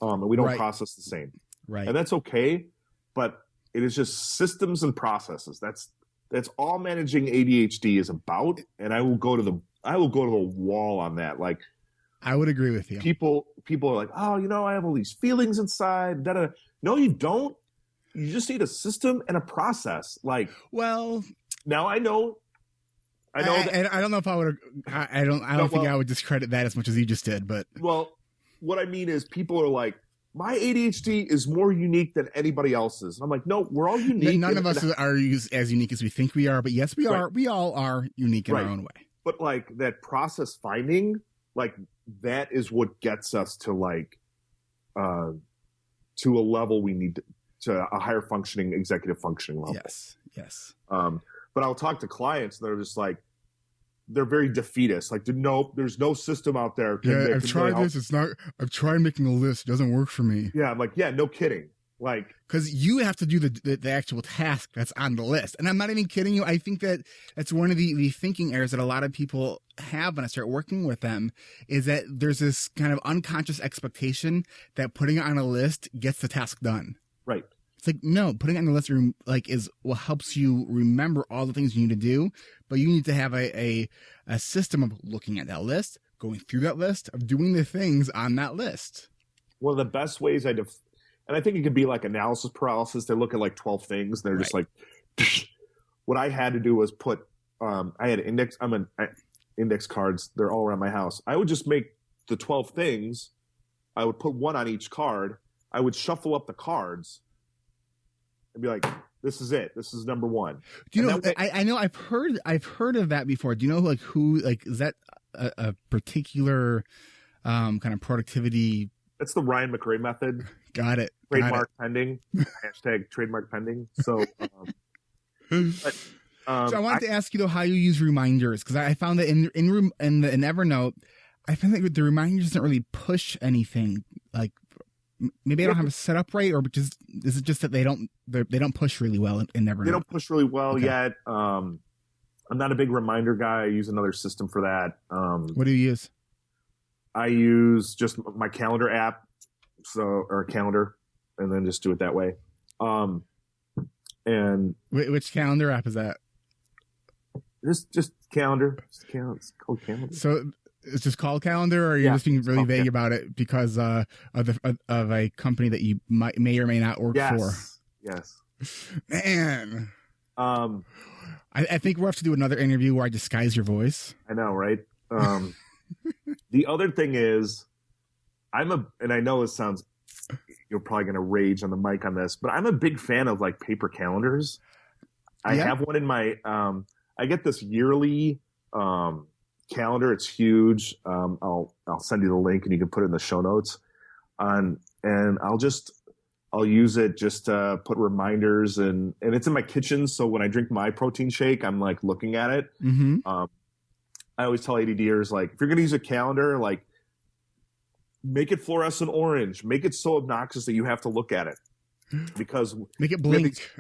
And we don't process the same. Right. And that's okay, but it is just systems and processes. That's all managing ADHD is about. And I will go to the wall on that. Like, I would agree with you. People are like, oh, I have all these feelings inside. Da-da. No, you don't. You just need a system and a process. Like, well, now I know. And I don't know if I would. I don't think I would discredit that as much as you just did. But what I mean is, people are like, my ADHD is more unique than anybody else's. And I'm like, no, we're all unique. None of us are as unique as we think we are. But yes, we are. We all are unique in our own way. But like that process finding, like that is what gets us to like to a level we need to a higher functioning executive functioning level. Yes. But I'll talk to clients that are just like, they're very defeatist. Like, nope, there's no system out there. I've tried this. It's not. I've tried making a list. It doesn't work for me. Yeah, I'm like, yeah, no kidding. Like, because you have to do the actual task that's on the list, and I'm not even kidding you. I think that's one of the thinking errors that a lot of people have when I start working with them, is that there's this kind of unconscious expectation that putting it on a list gets the task done. Right. It's like, no, putting it on the list is what helps you remember all the things you need to do, but you need to have a system of looking at that list, going through that list, of doing the things on that list. One of the best ways and I think it could be like analysis paralysis. They look at like 12 things. And they're just like, what I had to do was put, I had index cards. They're all around my house. I would just make the 12 things. I would put one on each card. I would shuffle up the cards and be like, this is it. This is number one. Do you know, I know I've heard of that before. Do you know who is that a particular kind of productivity? That's the Ryan McRae method. Got it. Trademark pending. Hashtag trademark pending. So, so I wanted to ask you though how you use reminders, because I found that in Evernote, I found that the reminders doesn't really push anything. Like maybe I don't have it set up right, or is it just that they don't push really well in Evernote? They don't push really well yet. I'm not a big reminder guy. I use another system for that. What do you use? I use just my calendar app, or a calendar, and then just do it that way. And which calendar app is that? Just calendar. It's called calendar. So it's just called calendar, or you're just being really vague about it because of a company that you may or may not work for? Yes. Man. I think we'll have to do another interview where I disguise your voice. I know, right? The other thing is, and I know it sounds, you're probably going to rage on the mic on this, but I'm a big fan of like paper calendars. I have one in my, I get this yearly calendar. It's huge. I'll send you the link and you can put it in the show notes. And I'll use it just to put reminders, and it's in my kitchen. So when I drink my protein shake, I'm like looking at it. Mm-hmm. I always tell ADDers, like, if you're going to use a calendar, like, make it fluorescent orange. Make it so obnoxious that you have to look at it. Because make it blink.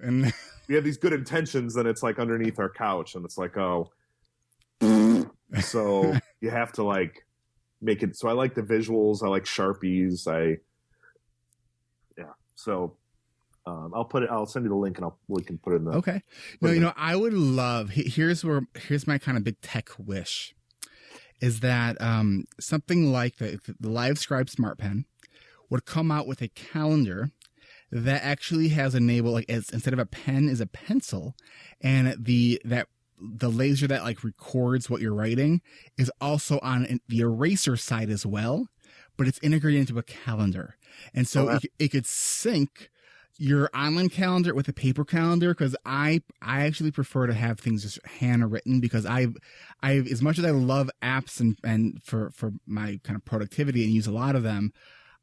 We have these good intentions, then it's like underneath our couch, and it's like, oh. So you have to like make it. So I like the visuals. I like Sharpies. So I'll send you the link, and we can put it in the. Okay. No, I would love. Here's my kind of big tech wish, is that something like the LiveScribe Smart Pen would come out with a calendar that actually has instead of a pen is a pencil, and the laser that like records what you're writing is also on the eraser side as well, but it's integrated into a calendar. And so it could sync your online calendar with a paper calendar, because I actually prefer to have things just handwritten, because I as much as I love apps and for my kind of productivity and use a lot of them,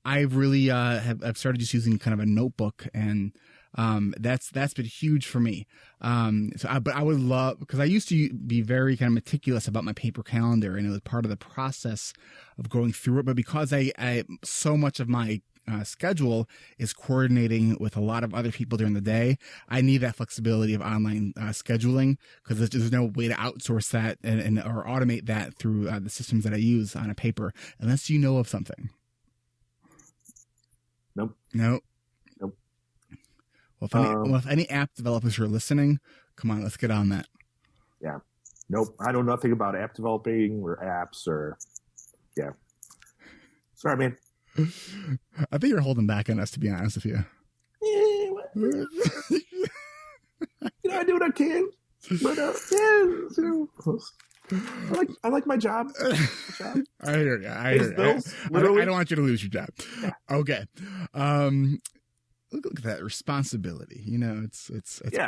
I've really I've started just using kind of a notebook, and that's been huge for me. But I would love, because I used to be very kind of meticulous about my paper calendar, and it was part of the process of going through it. But because I so much of my schedule is coordinating with a lot of other people during the day, I need that flexibility of online scheduling, because there's no way to outsource that and or automate that through the systems that I use on a paper, unless you know of something. Nope. Nope. Well, if any app developers are listening, come on, let's get on that. Yeah. Nope. I know nothing about app developing or apps or, yeah. Sorry, man. I think you're holding back on us, to be honest with you. I do what I can. But, I like my job. I hear you. I don't want you to lose your job. Yeah. Okay. Look at that responsibility. It's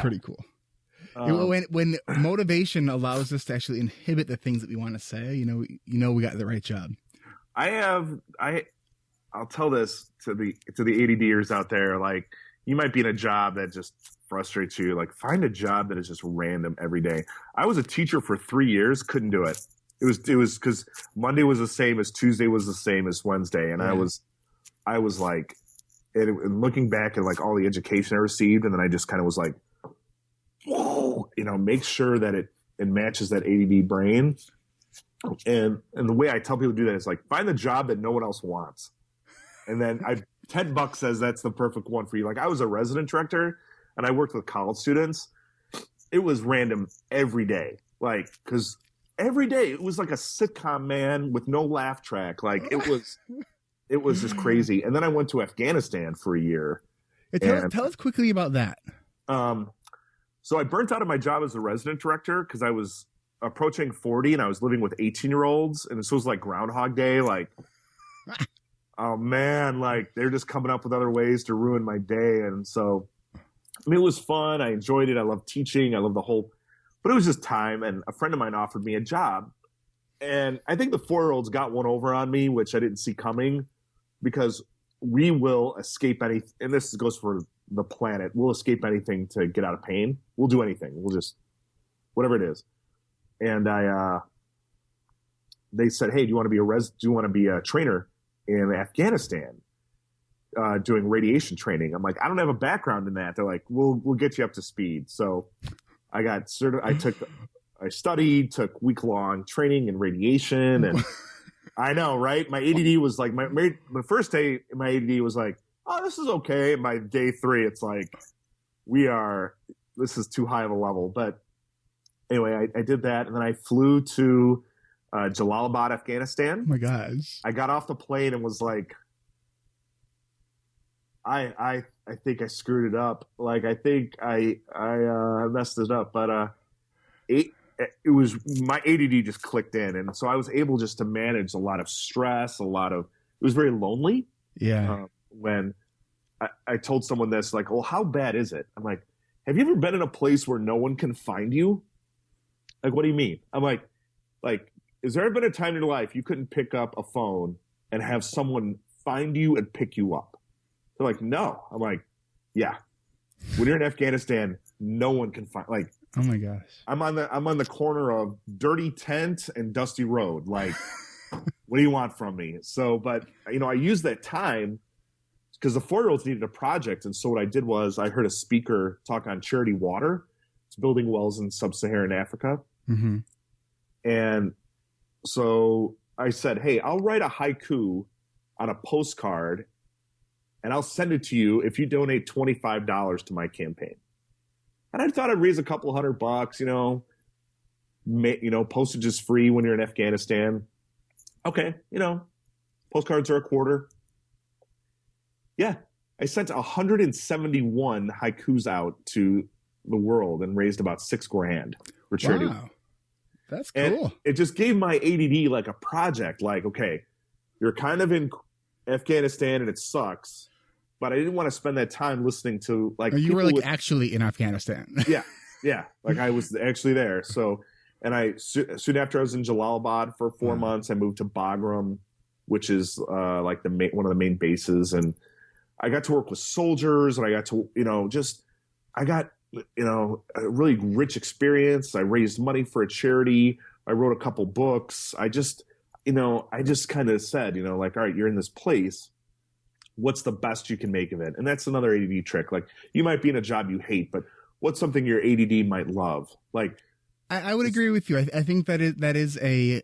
pretty cool. When motivation allows us to actually inhibit the things that we want to say, we got the right job. I'll tell this to the ADDers out there. Like, you might be in a job that just frustrates you. Like, find a job that is just random every day. I was a teacher for 3 years, couldn't do it. It was because Monday was the same as Tuesday was the same as Wednesday, and I was like, and looking back at like all the education I received, and then I just kind of was like, whoa, make sure that it matches that ADD brain. And the way I tell people to do that is like, find the job that no one else wants. And then $10 says that's the perfect one for you. Like, I was a resident director and I worked with college students. It was random every day. Like, cause every day it was like a sitcom, man, with no laugh track. Like, it was just crazy. And then I went to Afghanistan for a year. Tell us quickly about that. So I burnt out of my job as a resident director because I was approaching 40 and I was living with 18-year-olds. And this was like Groundhog Day. Like, oh man, like they're just coming up with other ways to ruin my day. And so, I mean, it was fun. I enjoyed it. I loved teaching. I loved the whole, but it was just time. And a friend of mine offered me a job. And I think the 4-year-olds got one over on me, which I didn't see coming, because we will escape anything. And this goes for the planet. We'll escape anything to get out of pain. We'll do anything. We'll just, whatever it is. And they said, hey, do you want to be a trainer in Afghanistan doing radiation training? I'm like, I don't have a background in that. They're like, we'll get you up to speed. So I got I studied, took week-long training in radiation, and I know, right? My ADD was like, the first day my ADD was like, oh, this is okay. And by day 3, it's like, this is too high of a level. But anyway, I did that, and then I flew to Jalalabad, Afghanistan. Oh my gosh. I got off the plane and was like, I think I screwed it up. Like, I think I messed it up. But it was, my ADD just clicked in. And so I was able just to manage a lot of stress, it was very lonely. Yeah. When I told someone this, like, well, how bad is it? I'm like, have you ever been in a place where no one can find you? Like, what do you mean? I'm like, has there ever been a time in your life you couldn't pick up a phone and have someone find you and pick you up? They're like, no. I'm like, yeah. When you're in Afghanistan, no one can find, like, oh my gosh. I'm on the corner of Dirty Tent and Dusty Road. Like, what do you want from me? So, but I used that time because the 4-year-olds needed a project. And so what I did was I heard a speaker talk on charity water. It's building wells in sub-Saharan Africa. Mm-hmm. And so I said, hey, I'll write a haiku on a postcard and I'll send it to you if you donate $25 to my campaign. And I thought I'd raise a couple $100, postage is free when you're in Afghanistan. Okay, postcards are $0.25. Yeah, I sent 171 haikus out to the world and raised about $6,000 for charity. Wow, that's cool. And it just gave my ADD like a project. Like, okay, you're kind of in Afghanistan and it sucks. but I didn't want to spend that time listening to like. You were like actually in Afghanistan. Yeah. Like I was actually there. So, and soon after I was in Jalalabad for 4 months, I moved to Bagram, which is like one of the main bases, and I got to work with soldiers, and I got to I got a really rich experience. I raised money for a charity. I wrote a couple books. I just kind of said, like, all right, you're in this place. What's the best you can make of it? And that's another ADD trick. Like, you might be in a job you hate, but what's something your ADD might love? Like, I would agree with you. I think that is an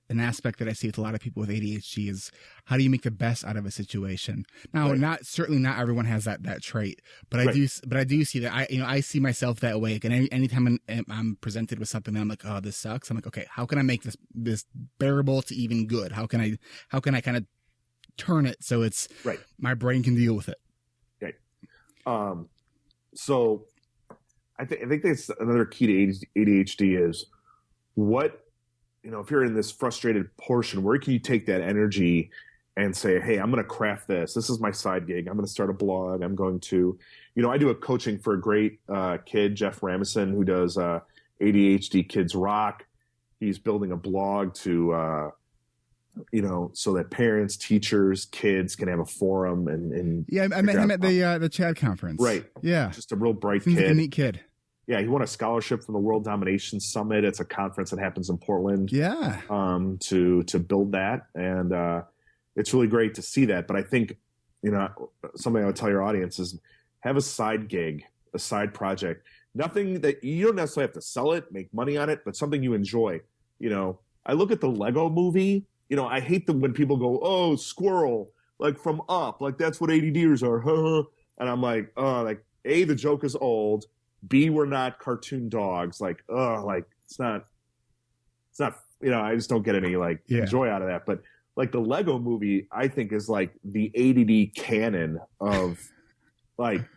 aspect that I see with a lot of people with ADHD is how do you make the best out of a situation? Now, certainly not everyone has that trait, but I do see that I see myself that way. And anytime I'm presented with something that I'm like, oh, this sucks. I'm like, okay, how can I make this bearable to even good? How can I kind of turn it so it's my brain can deal with it? Right. So I think that's another key to ADHD is what, if you're in this frustrated portion, where can you take that energy and say, hey, I'm going to craft this. This is my side gig. I'm going to start a blog. I'm going to, I do a coaching for a great kid, Jeff Ramison, who does ADHD Kids Rock. He's building a blog to, so that parents, teachers, kids can have a forum and I met him at the CHAD conference. Right. Yeah. Just a real bright Seems kid. like a neat kid. Yeah, he won a scholarship from the World Domination Summit. It's a conference that happens in Portland. Yeah. To build that, and it's really great to see that. But I think something I would tell your audience is have a side gig, a side project. Nothing that you don't necessarily have to sell it, make money on it, but something you enjoy. I look at the Lego Movie. I hate when people go, "Oh, squirrel," like from Up, like that's what ADDers are, and I'm like, "Oh, like A, the joke is old. B, we're not cartoon dogs. Like, it's not, I just don't get any joy out of that. But like the Lego Movie, I think is like the ADD canon of like,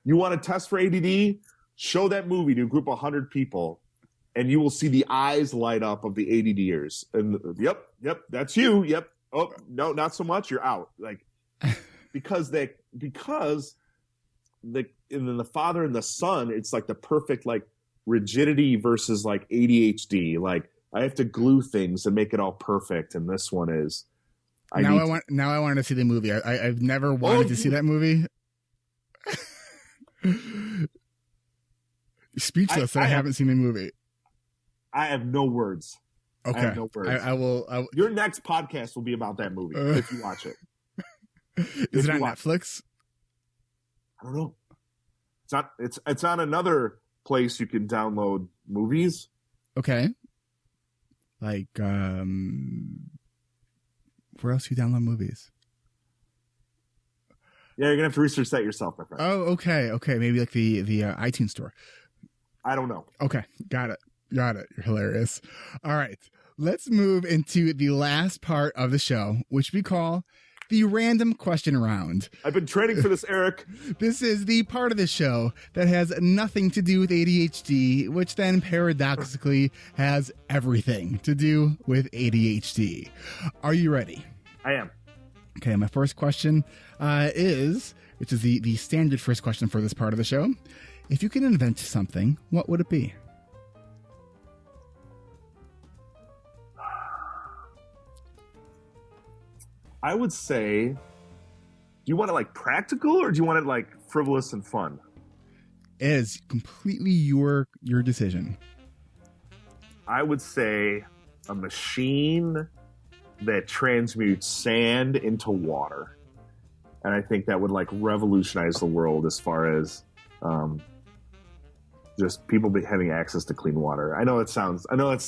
you want to test for ADD? Show that movie to a group of 100 people and you will see the eyes light up of the ADDers. And yep, that's you. Yep. Oh, no, not so much. You're out. Like, because and then the father and the son, it's like the perfect like rigidity versus like ADHD. Like I have to glue things and make it all perfect, and this one is. I want to see the movie. I've never wanted to see that movie. Speechless that I haven't seen the movie. I have no words. Okay, I have no words. I will. Your next podcast will be about that movie if you watch it. Is it on Netflix? I don't know. It's on another place you can download movies. Okay. Like where else do you download movies? Yeah, you're gonna have to research that yourself, my friend. Oh, okay. Maybe like the iTunes store. I don't know. Okay, got it. You're hilarious. All right, let's move into the last part of the show, which we call the random question round. I've been training for this, Eric. This is the part of the show that has nothing to do with ADHD, which then paradoxically has everything to do with ADHD. Are you ready? I am. Okay, my first question which is the standard first question for this part of the show. If you could invent something, what would it be? I would say, do you want it like practical or do you want it like frivolous and fun? It is completely your decision. I would say a machine that transmutes sand into water. And I think that would like revolutionize the world as far as just people having access to clean water. I know it's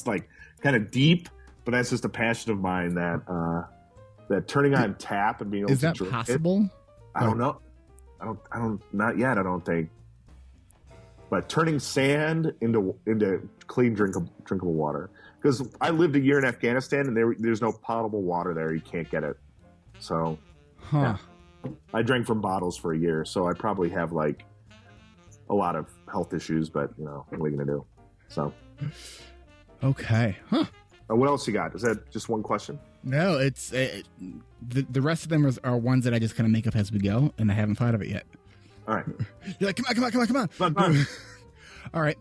like kind of deep, but that's just a passion of mine that turning on tap and being able to drink. Is that possible? I don't know. Not yet, I don't think. But turning sand into clean drinkable water. Because I lived a year in Afghanistan and there's no potable water there. You can't get it. So, yeah. I drank from bottles for a year, so I probably have like a lot of health issues, but what are you going to do? So. Okay. Huh. What else you got? Is that just one question? No, it's the rest of them are ones that I just kind of make up as we go, and I haven't thought of it yet. All right. You're like, come on. Come on. All right.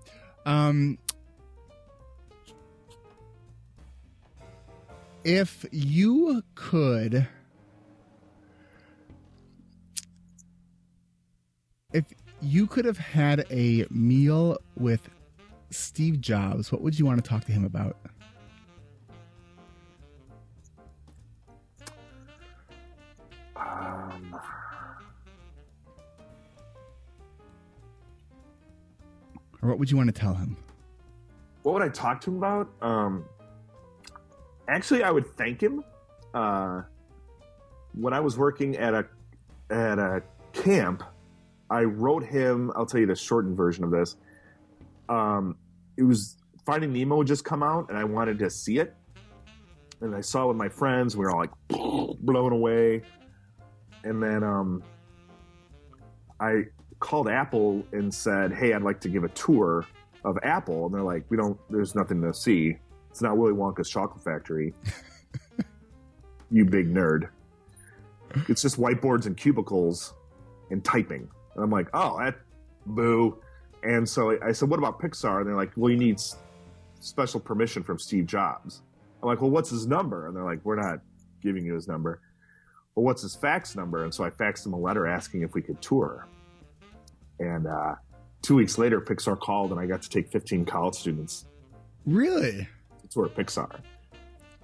If you could, have had a meal with Steve Jobs, what would you want to talk to him about? Or what would you want to tell him? What would I talk to him about? Actually, I would thank him. When I was working at a camp, I wrote him. I'll tell you the shortened version of this. It was Finding Nemo had just come out, and I wanted to see it. And I saw it with my friends. We were all like blown away. And then I called Apple and said, "Hey, I'd like to give a tour of Apple." And they're like, there's nothing to see. It's not Willy Wonka's chocolate factory. You big nerd. It's just whiteboards and cubicles and typing. And I'm like, oh, that boo. And so I said, what about Pixar? And they're like, well, you need special permission from Steve Jobs. I'm like, well, what's his number? And they're like, we're not giving you his number. Well, what's his fax number? And so I faxed him a letter asking if we could tour. And 2 weeks later, Pixar called, and I got to take 15 college students. Really? To tour Pixar.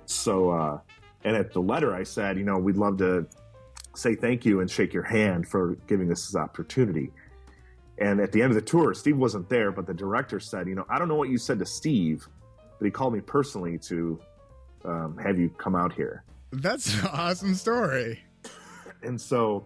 So, and at the letter, I said, we'd love to say thank you and shake your hand for giving us this opportunity. And at the end of the tour, Steve wasn't there, but the director said, I don't know what you said to Steve, but he called me personally to have you come out here. That's an awesome story. And so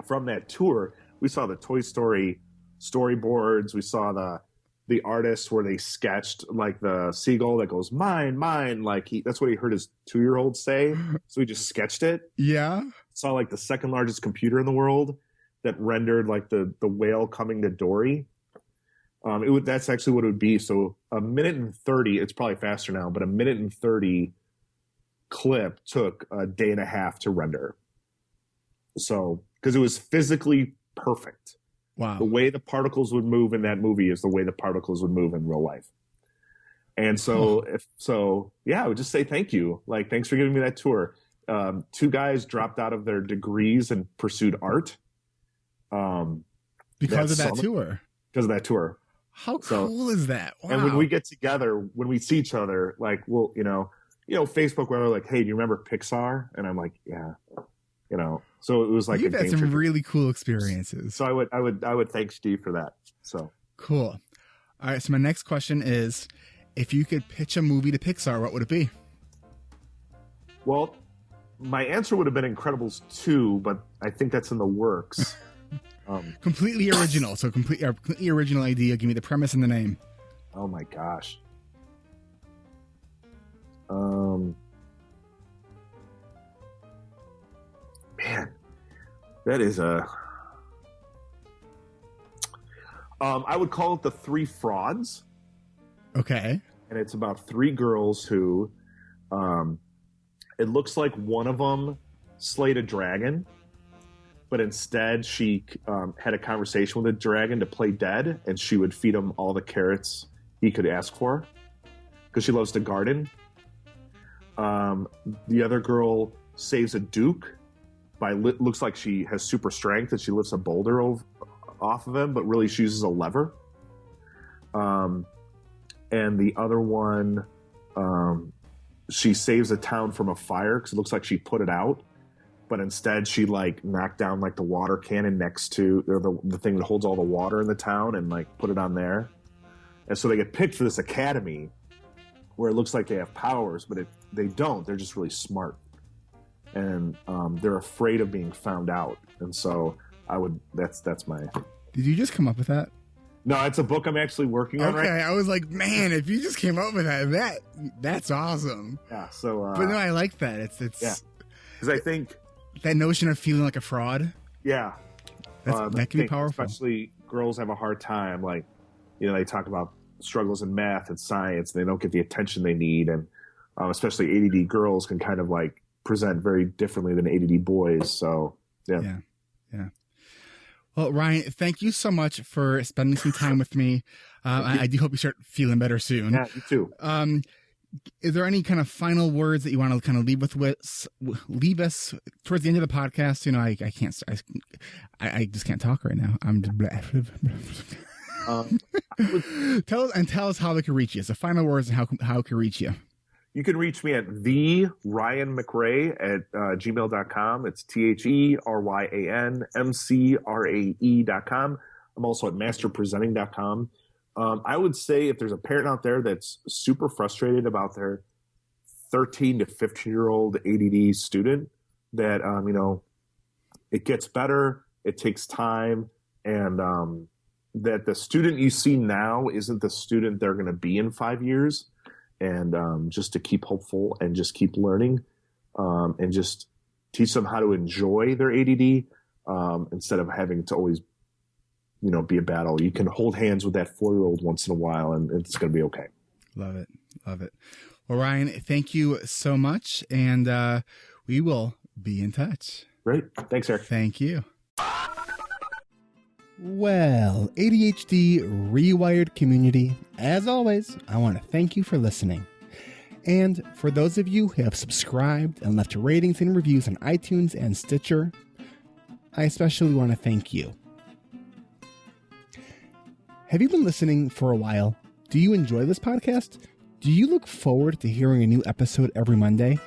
from that tour, we saw the Toy Story storyboards. We saw the artists where they sketched like the seagull that goes, mine, mine. Like that's what he heard his 2-year-old say. So he just sketched it. Yeah. Saw like the second largest computer in the world that rendered like the whale coming to Dory. That's actually what it would be. So a minute and 30, it's probably faster now, but a minute and 30 clip took a day and a half to render. So, because it was physically perfect. Wow. The way the particles would move in that movie is the way the particles would move in real life. And so, I would just say thank you. Like, thanks for giving me that tour. 2 guys dropped out of their degrees and pursued art. Because of that tour. Because of that tour. How cool is that? Wow. And when we get together, when we see each other, like, we'll, Facebook, where they're like, hey, do you remember Pixar? And I'm like, yeah. So it was like you've had some really cool experiences. So I would thank Steve for that. So cool. All right. So my next question is, if you could pitch a movie to Pixar, what would it be? Well, my answer would have been Incredibles 2, but I think that's in the works. Completely original. So completely original idea. Give me the premise and the name. Oh my gosh. Man, that is I would call it The Three Frauds. Okay. And it's about 3 girls who, it looks like one of them slayed a dragon, but instead she had a conversation with a dragon to play dead, and she would feed him all the carrots he could ask for because she loves to garden. The other girl saves a duke looks like she has super strength and she lifts a boulder off of him, but really she uses a lever. And the other one, she saves a town from a fire because it looks like she put it out, but instead she like knocked down like the water cannon next to the thing that holds all the water in the town and like put it on there. And so they get picked for this academy where it looks like they have powers, but they don't. They're just really smart. And they're afraid of being found out. And so that's my... Did you just come up with that? No, it's a book I'm actually working on right now. Okay, I was like, man, if you just came up with that's awesome. Yeah, so... but no, I like that. It's yeah. Because I think... That notion of feeling like a fraud. Yeah. That can be powerful. Especially girls have a hard time. Like, they talk about struggles in math and science. And they don't get the attention they need. And especially ADD girls can kind of like present very differently than ADD boys. So yeah. Well, Ryan, thank you so much for spending some time with me. I do hope you start feeling better soon. Yeah, you too. Is there any kind of final words that you want to kind of leave us towards the end of the podcast? You know, I just can't talk right now. I'm just tell us how they can reach you. So final words and how can reach you. You can reach me at the Ryan McRae at gmail.com. It's TheRyanMcrae.com. I'm also at masterpresenting.com. I would say if there's a parent out there that's super frustrated about their 13 to 15-year-old ADD student, that, it gets better, it takes time, and that the student you see now isn't the student they're going to be in 5 years. And just to keep hopeful and just keep learning and just teach them how to enjoy their ADD instead of having to always, be a battle. You can hold hands with that 4-year-old once in a while and it's going to be okay. Love it. Love it. Well, Ryan, thank you so much. And we will be in touch. Great. Thanks, Eric. Thank you. Well, ADHD Rewired community, as always, I want to thank you for listening. And for those of you who have subscribed and left ratings and reviews on iTunes and Stitcher, I especially want to thank you. Have you been listening for a while? Do you enjoy this podcast? Do you look forward to hearing a new episode every Monday?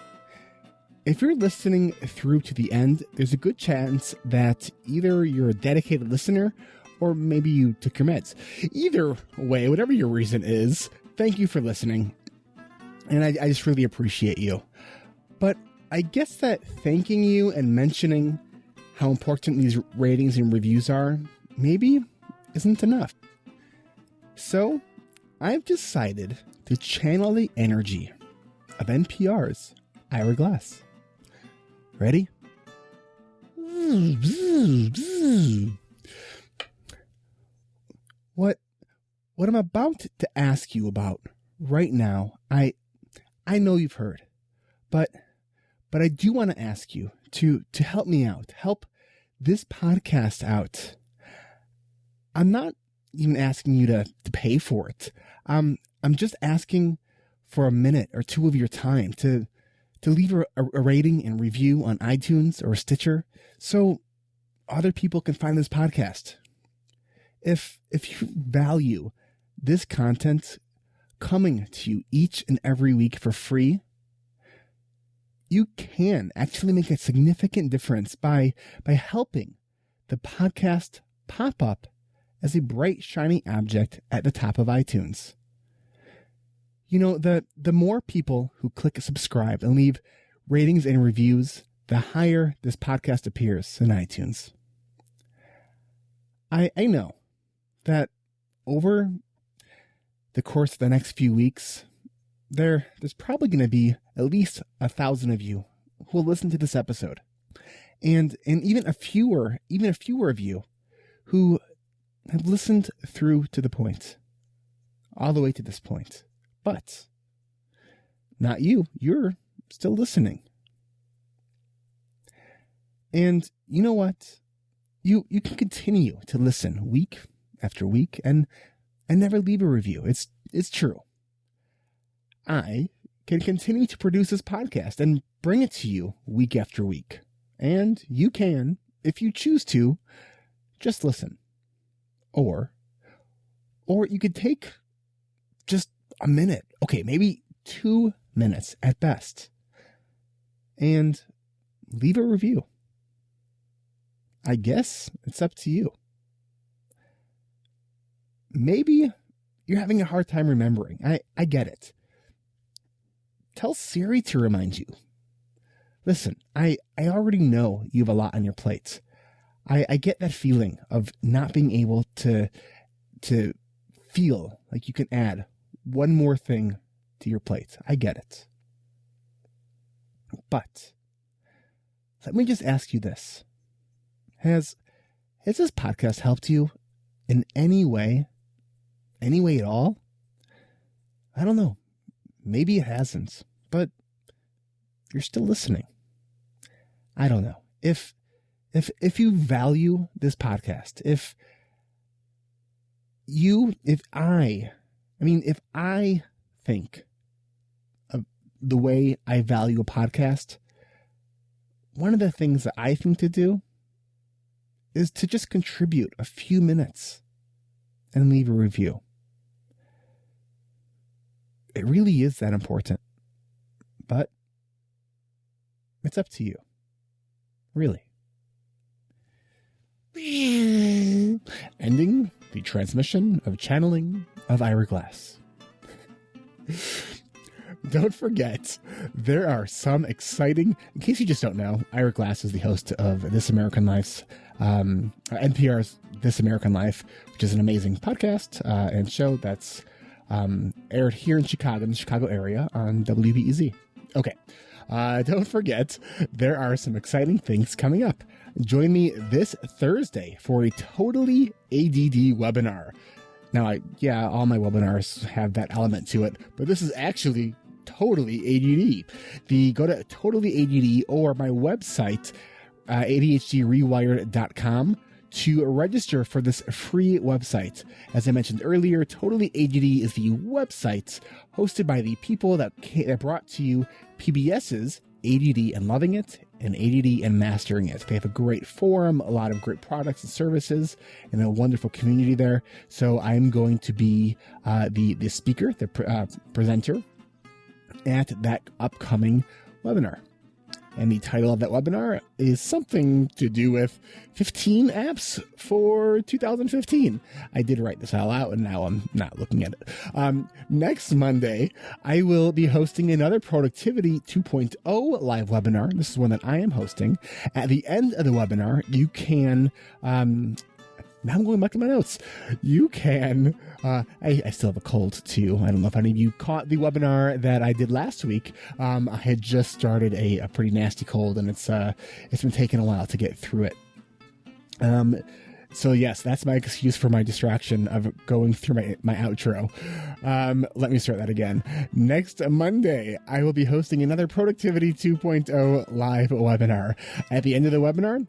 If you're listening through to the end, there's a good chance that either you're a dedicated listener or maybe you took your meds. Either way, whatever your reason is, thank you for listening. And I just really appreciate you. But I guess that thanking you and mentioning how important these ratings and reviews are maybe isn't enough. So I've decided to channel the energy of NPR's Ira Glass. Ready? What I'm about to ask you about right now, I know you've heard, but I do want to ask you to help me out, help this podcast out. I'm not even asking you to pay for it. I'm just asking for a minute or two of your time to leave a rating and review on iTunes or Stitcher so other people can find this podcast. If you value this content coming to you each and every week for free, you can actually make a significant difference by helping the podcast pop up as a bright, shiny object at the top of iTunes. You know, the more people who click subscribe and leave ratings and reviews, the higher this podcast appears in iTunes. I know that over the course of the next few weeks, there's probably going to be at least 1,000 of you who will listen to this episode, and even a fewer of you who have listened through to the point, all the way to this point. But not you. You're still listening. And you know what? You can continue to listen week after week and never leave a review. It's true. I can continue to produce this podcast and bring it to you week after week. And you can, if you choose to, just listen. Or you could take just a minute, okay, maybe 2 minutes at best, and leave a review. I guess it's up to you. Maybe you're having a hard time remembering. I get it. Tell Siri to remind you. Listen, I already know you have a lot on your plate. I get that feeling of not being able to feel like you can add one more thing to your plate. I get it. But let me just ask you this. Has this podcast helped you in any way? Any way at all? I don't know. Maybe it hasn't. but you're still listening. I don't know. If you value this podcast, if I think of the way I value a podcast, one of the things that I think to do is to just contribute a few minutes and leave a review. It really is that important. But it's up to you. Really. Ending the transmission of channeling of Ira Glass. Don't forget, there are some exciting, in case you just don't know, Ira Glass is the host of This American Life's, NPR's This American Life, which is an amazing podcast and show that's aired here in Chicago, in the Chicago area on WBEZ. Okay. Don't forget, there are some exciting things coming up. Join me this Thursday for a Totally ADD webinar. Now, all my webinars have that element to it, but this is actually totally ADD. Go to Totally ADD or my website, ADHDrewired.com, to register for this free website. As I mentioned earlier, Totally ADD is the website hosted by the people that brought to you PBS's ADD and Loving It and ADD and Mastering It. They have a great forum, a lot of great products and services, and a wonderful community there. So I'm going to be the speaker, the presenter at that upcoming webinar. And the title of that webinar is something to do with 15 apps for 2015. I did write this all out, and now I'm not looking at it. Next Monday, I will be hosting another Productivity 2.0 live webinar. This is one that I am hosting. At the end of the webinar, you can... now I'm going back to my notes. You can, I still have a cold too. I don't know if any of you caught the webinar that I did last week. I had just started a pretty nasty cold, and it's been taking a while to get through it. So yes, that's my excuse for my distraction of going through my outro. Let me start that again. Next Monday, I will be hosting another Productivity 2.0 live webinar. At the end of the webinar,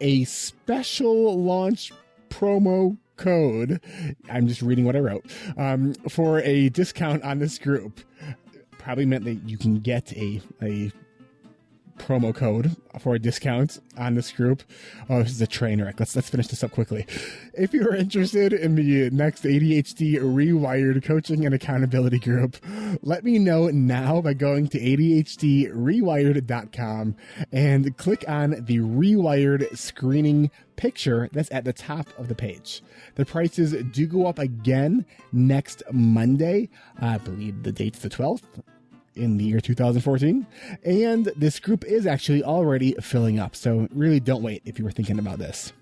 a special launch promo code. I'm just reading what I wrote, for a discount on this group. Probably meant that you can get a promo code for a discount on this group. Oh, this is a train wreck. Let's finish this up quickly. If you're interested in the next ADHD Rewired coaching and accountability group, let me know now by going to ADHDrewired.com and click on the Rewired screening picture that's at the top of the page. The prices do go up again next Monday. I believe the date's the 12th. In the year 2014, and this group is actually already filling up, so really don't wait if you were thinking about this.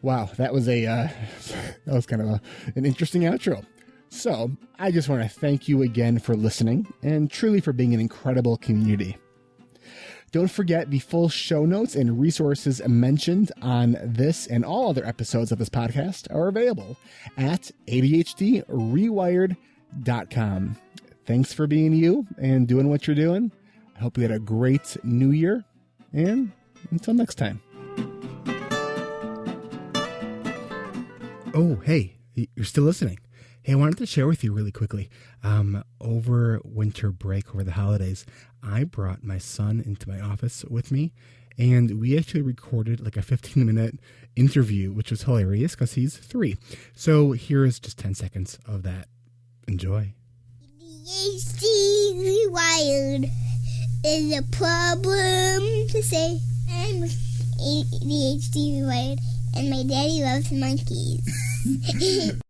Wow, that was kind of an interesting outro. So I just want to thank you again for listening and truly for being an incredible community. Don't forget the full show notes and resources mentioned on this and all other episodes of this podcast are available at ADHDrewired.com. Thanks for being you and doing what you're doing. I hope you had a great new year. And until next time. Oh, hey, you're still listening. Hey, I wanted to share with you really quickly. Over winter break, over the holidays, I brought my son into my office with me. And we actually recorded like a 15-minute interview, which was hilarious because he's 3. So here is just 10 seconds of that. Enjoy. ADHD Rewired is a problem to say. I'm ADHD Rewired, and my daddy loves monkeys.